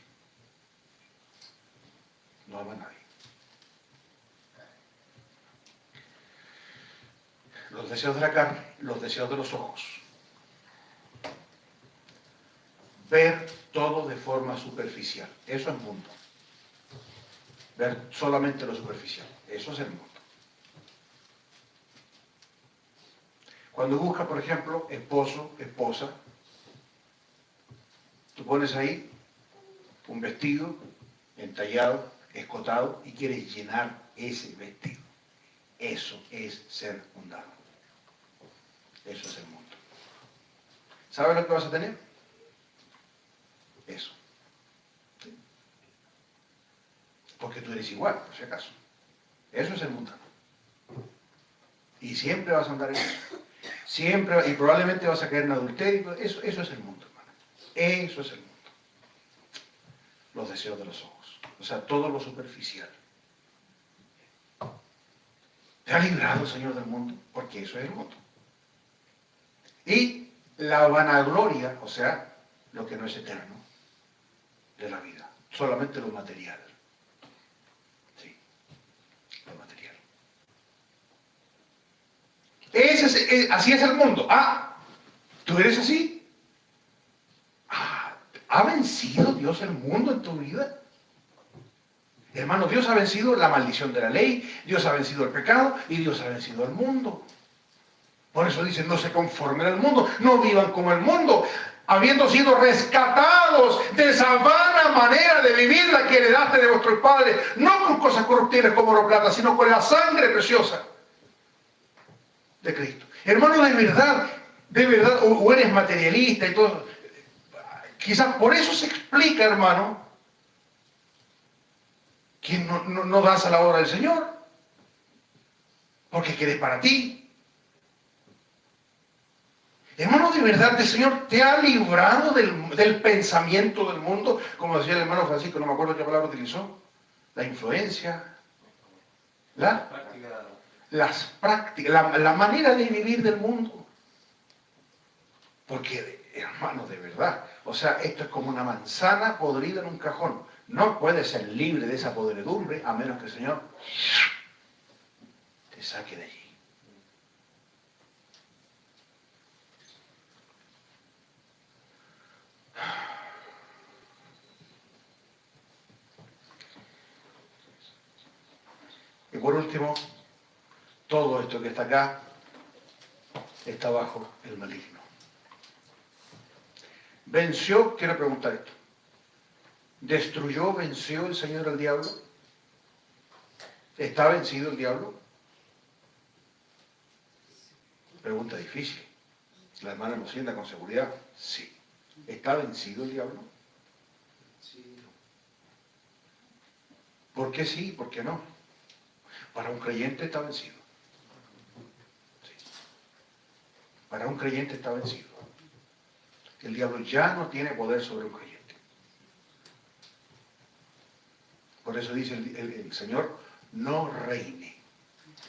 No ama a nadie. Los deseos de la carne, los deseos de los ojos. Ver todo de forma superficial. Eso es mundo. Ver solamente lo superficial. Eso es el mundo. Cuando buscas, por ejemplo, esposo, esposa, tú pones ahí un vestido entallado, escotado, y quieres llenar ese vestido. Eso es ser mundano. Eso es el mundo. ¿Sabes lo que vas a tener? Eso. ¿Sí? Porque tú eres igual, por si acaso. Eso es el mundano. Y siempre vas a andar en eso. Siempre, y probablemente vas a caer en adulterio. Eso es el mundo, hermano. Eso es el mundo. Los deseos de los ojos. O sea, todo lo superficial. ¿Te ha librado el Señor del mundo? Porque eso es el mundo. Y la vanagloria, o sea, lo que no es eterno de la vida. Solamente lo material. Sí, lo material. Así es el mundo. Ah, ¿tú eres así? Ah, ¿ha vencido Dios el mundo en tu vida? Hermano, Dios ha vencido la maldición de la ley, Dios ha vencido el pecado y Dios ha vencido el mundo. Por eso dicen, no se conformen al mundo, no vivan como el mundo, habiendo sido rescatados de esa vana manera de vivir la que heredaste de vuestros padres, no con cosas corruptibles como oro o plata, sino con la sangre preciosa de Cristo. Hermano, de verdad, o eres materialista y todo, quizás por eso se explica, hermano, que no das a la obra del Señor, porque quieres para ti. Hermano, de verdad, el Señor te ha librado del pensamiento del mundo, como decía el hermano Francisco, no me acuerdo qué palabra utilizó, la influencia, las prácticas, la manera de vivir del mundo. Porque, hermano, de verdad, o sea, esto es como una manzana podrida en un cajón. No puedes ser libre de esa podredumbre a menos que el Señor te saque de allí. por último, todo esto que está acá está bajo el maligno. ¿Venció? Quiero preguntar esto. ¿Destruyó, venció el Señor al diablo? ¿Está vencido el diablo? Pregunta difícil. La hermana nos sienta con seguridad. Sí. ¿Está vencido el diablo? Sí. ¿Por qué sí? ¿Por qué no? Para un creyente está vencido. Sí. Para un creyente está vencido. El diablo ya no tiene poder sobre un creyente. Por eso dice el Señor, no reine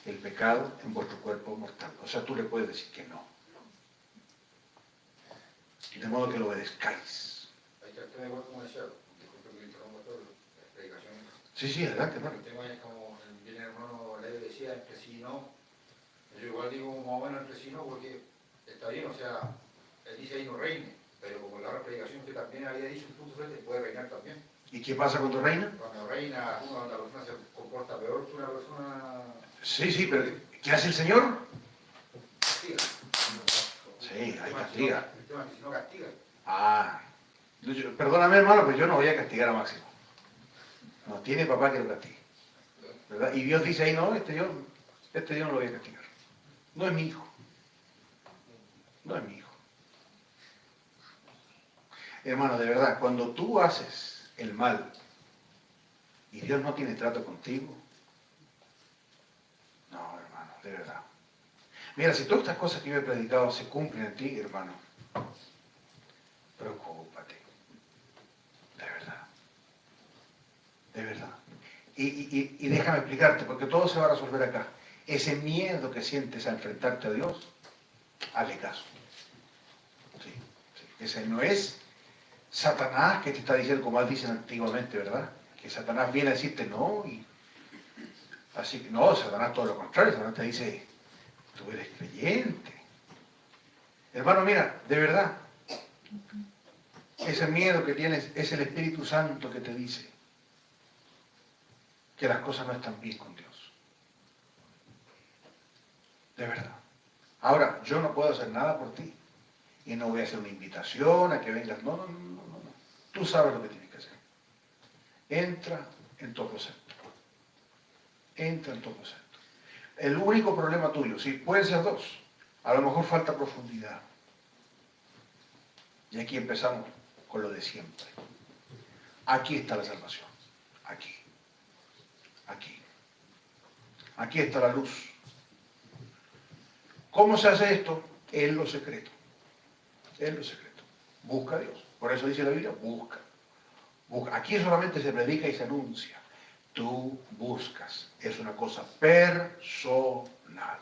el pecado en vuestro cuerpo mortal. O sea, tú le puedes decir que no. De modo que lo obedezcáis. Hay que tener igual como decía, disculpe que le interrumpa todo, la predicación. Sí, sí, adelante, hermano. El tema es como bien el hermano Leo decía, entre sí y no. Yo igual digo más o menos entre sí y no, porque está bien, o sea, él dice ahí no reine, pero como la otra predicación que también había dicho un punto frente, puede reinar también. ¿Y qué pasa cuando reina? Cuando reina, cuando la persona se comporta peor que una persona... Sí, sí, pero ¿qué hace el Señor? Castiga. Sí, ahí castiga. El tema es que si no castiga. Ah, perdóname hermano, pero yo no voy a castigar a Máximo. No tiene papá que lo castigue. ¿Verdad? Y Dios dice ahí, no, este yo no lo voy a castigar. No es mi hijo. No es mi hijo. Hermano, de verdad, cuando tú haces el mal y Dios no tiene trato contigo, no, hermano, de verdad. Mira, si todas estas cosas que yo he predicado se cumplen en ti, hermano, preocúpate. De verdad. De verdad. Y déjame explicarte, porque todo se va a resolver acá. Ese miedo que sientes a enfrentarte a Dios, hazle caso. Sí, sí. Ese no es Satanás que te está diciendo, como dicen antiguamente, ¿verdad? Que Satanás viene a decirte no, y así que no, Satanás todo lo contrario, Satanás te dice, tú eres creyente. Hermano, mira, de verdad, ese miedo que tienes es el Espíritu Santo que te dice que las cosas no están bien con Dios. De verdad. Ahora, yo no puedo hacer nada por ti. Y no voy a hacer una invitación a que vengas. No, no, no, no, no. Tú sabes lo que tienes que hacer. Entra en tu aposento. Entra en tu aposento. El único problema tuyo, sí, pueden ser dos. A lo mejor falta profundidad. Y aquí empezamos con lo de siempre. Aquí está la salvación. Aquí. Aquí. Aquí está la luz. ¿Cómo se hace esto? En lo secreto. En lo secreto. Busca a Dios. Por eso dice la Biblia, busca. Busca. Aquí solamente se predica y se anuncia. Tú buscas. Es una cosa personal.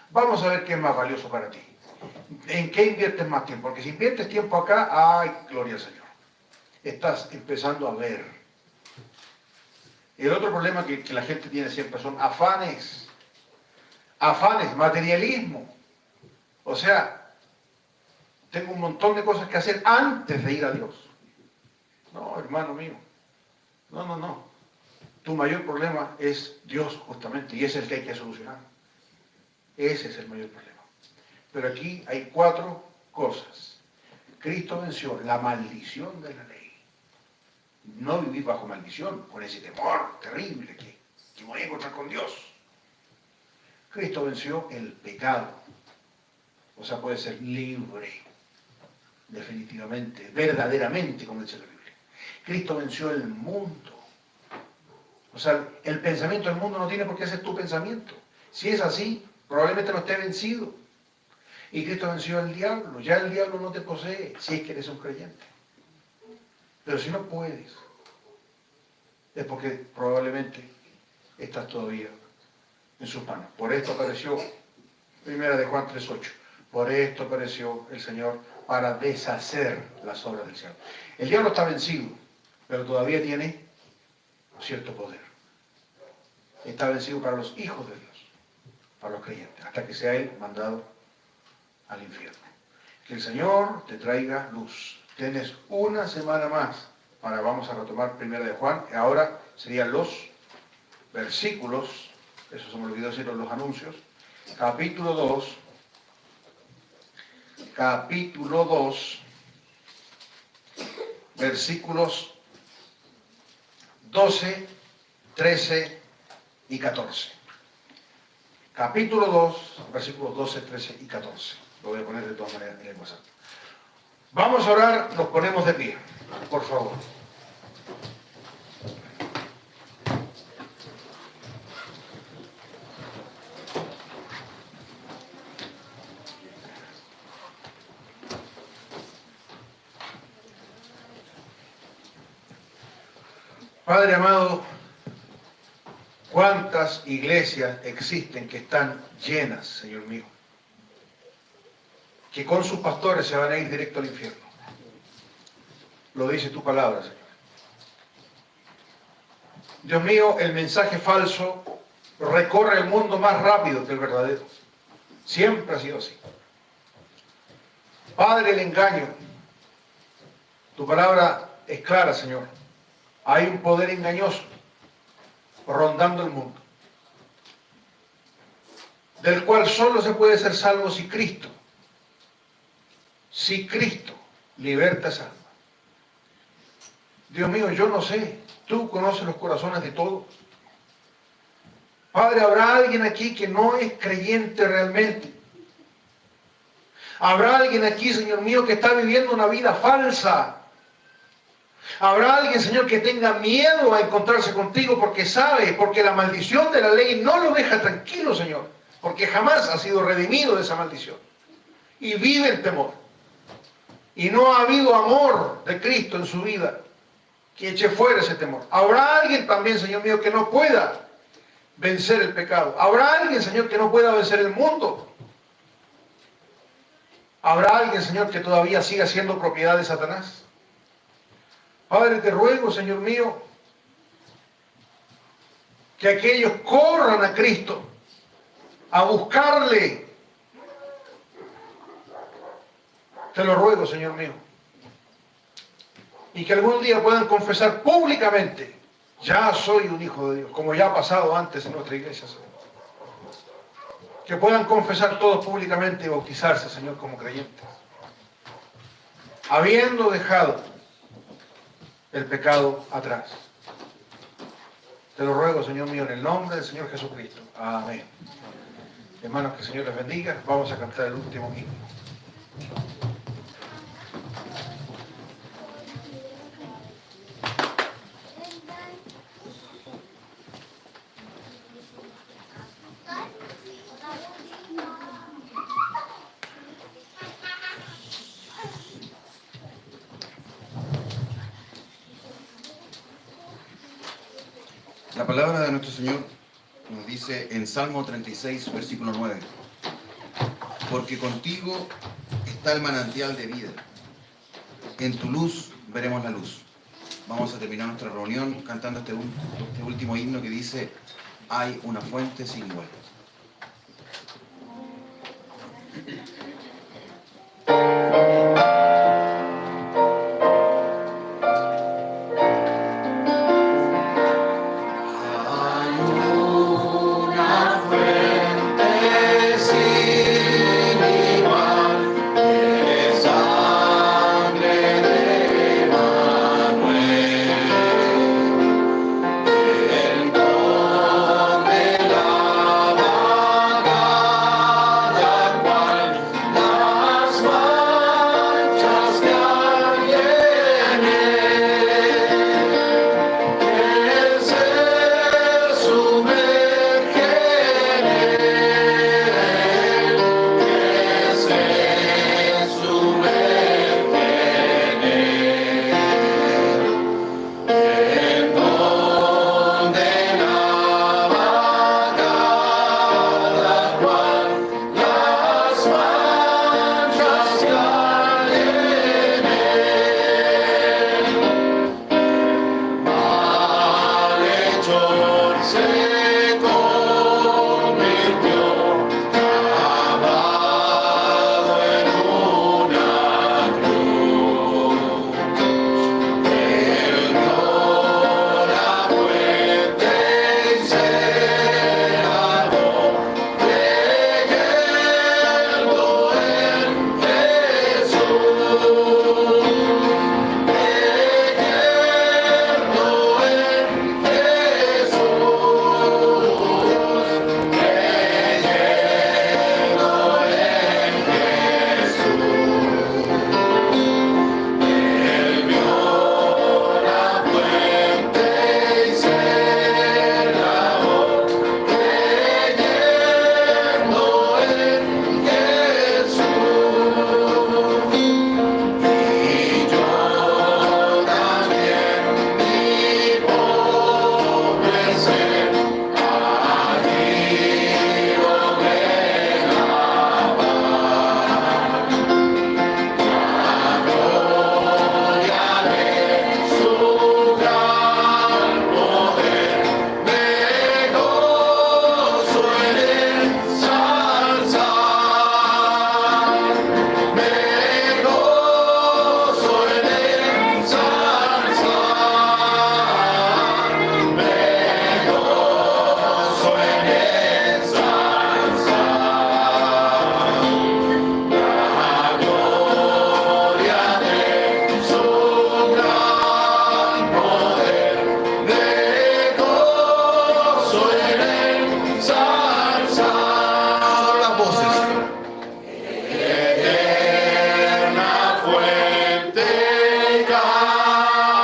Vamos a ver qué es más valioso para ti. ¿En qué inviertes más tiempo? Porque si inviertes tiempo acá, ¡ay, gloria al Señor! Estás empezando a ver. El otro problema que la gente tiene siempre son afanes. Afanes, materialismo. O sea, tengo un montón de cosas que hacer antes de ir a Dios. No, hermano mío. No, no, no. Tu mayor problema es Dios, justamente, y es el que hay que solucionar. Ese es el mayor problema. Pero aquí hay 4 cosas. Cristo venció la maldición de la ley. No vivir bajo maldición, con ese temor terrible que voy a encontrar con Dios. Cristo venció el pecado. O sea, puede ser libre, definitivamente, verdaderamente, como dice la Biblia. Cristo venció el mundo. O sea, el pensamiento del mundo no tiene por qué ser tu pensamiento. Si es así, probablemente no esté vencido. Y Cristo venció al diablo. Ya el diablo no te posee, si es que eres un creyente. Pero si no puedes, es porque probablemente estás todavía en sus manos. Por esto apareció, 1 de Juan 3:8, por esto apareció el Señor para deshacer las obras del Señor. El diablo está vencido, pero todavía tiene cierto poder. Está vencido para los hijos de Dios, para los creyentes, hasta que sea Él mandado al infierno. Que el Señor te traiga luz. Tienes una semana más vamos a retomar 1 de Juan, y ahora serían los versículos eso se me olvidó decirlo en los anuncios, capítulo 2, versículos 12, 13 y 14. Capítulo 2, versículos 12, 13 y 14. Lo voy a poner de todas maneras en el WhatsApp. Vamos a orar, nos ponemos de pie, por favor. Padre amado, ¿cuántas iglesias existen que están llenas, Señor mío? Que con sus pastores se van a ir directo al infierno. Lo dice tu palabra, Señor. Dios mío, el mensaje falso recorre el mundo más rápido que el verdadero. Siempre ha sido así. Padre, el engaño. Tu palabra es clara, Señor. Hay un poder engañoso rondando el mundo, del cual solo se puede ser salvo si Cristo liberta esa alma. Dios mío, yo no sé, tú conoces los corazones de todos. Padre, ¿habrá alguien aquí que no es creyente realmente? ¿Habrá alguien aquí, Señor mío, que está viviendo una vida falsa? ¿Habrá alguien, Señor, que tenga miedo a encontrarse contigo porque sabe, porque la maldición de la ley no lo deja tranquilo, Señor? Porque jamás ha sido redimido de esa maldición. Y vive el temor. Y no ha habido amor de Cristo en su vida que eche fuera ese temor. ¿Habrá alguien también, Señor mío, que no pueda vencer el pecado? ¿Habrá alguien, Señor, que no pueda vencer el mundo? ¿Habrá alguien, Señor, que todavía siga siendo propiedad de Satanás? Padre, te ruego, Señor mío, que aquellos corran a Cristo, a buscarle. Te lo ruego, Señor mío. Y que algún día puedan confesar públicamente, ya soy un hijo de Dios, como ya ha pasado antes en nuestra iglesia, Señor. Que puedan confesar todos públicamente y bautizarse, Señor, como creyentes. Habiendo dejado el pecado atrás. Te lo ruego, Señor mío, en el nombre del Señor Jesucristo. Amén. Hermanos, que el Señor les bendiga. Vamos a cantar el último himno. La palabra de nuestro Señor nos dice en Salmo 36, versículo 9: porque contigo está el manantial de vida, en tu luz veremos la luz. Vamos a terminar nuestra reunión cantando este último himno que dice: hay una fuente sin igual.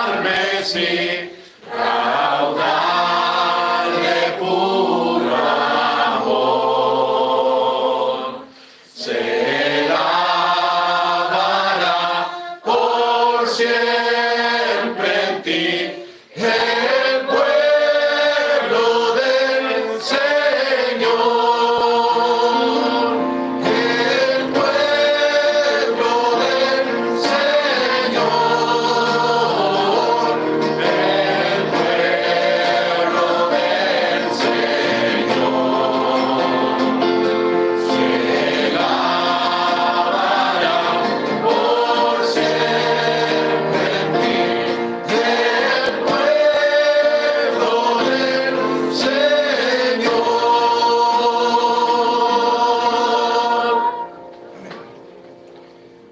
carmesí, raudal de puro amor. Se lavará por siempre en ti el pueblo del Señor. El pueblo del Señor. El pueblo del Señor. Se lavará por siempre en ti el pueblo del Señor. Amén.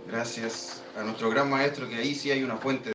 Gracias a nuestro gran maestro, que ahí sí hay una fuente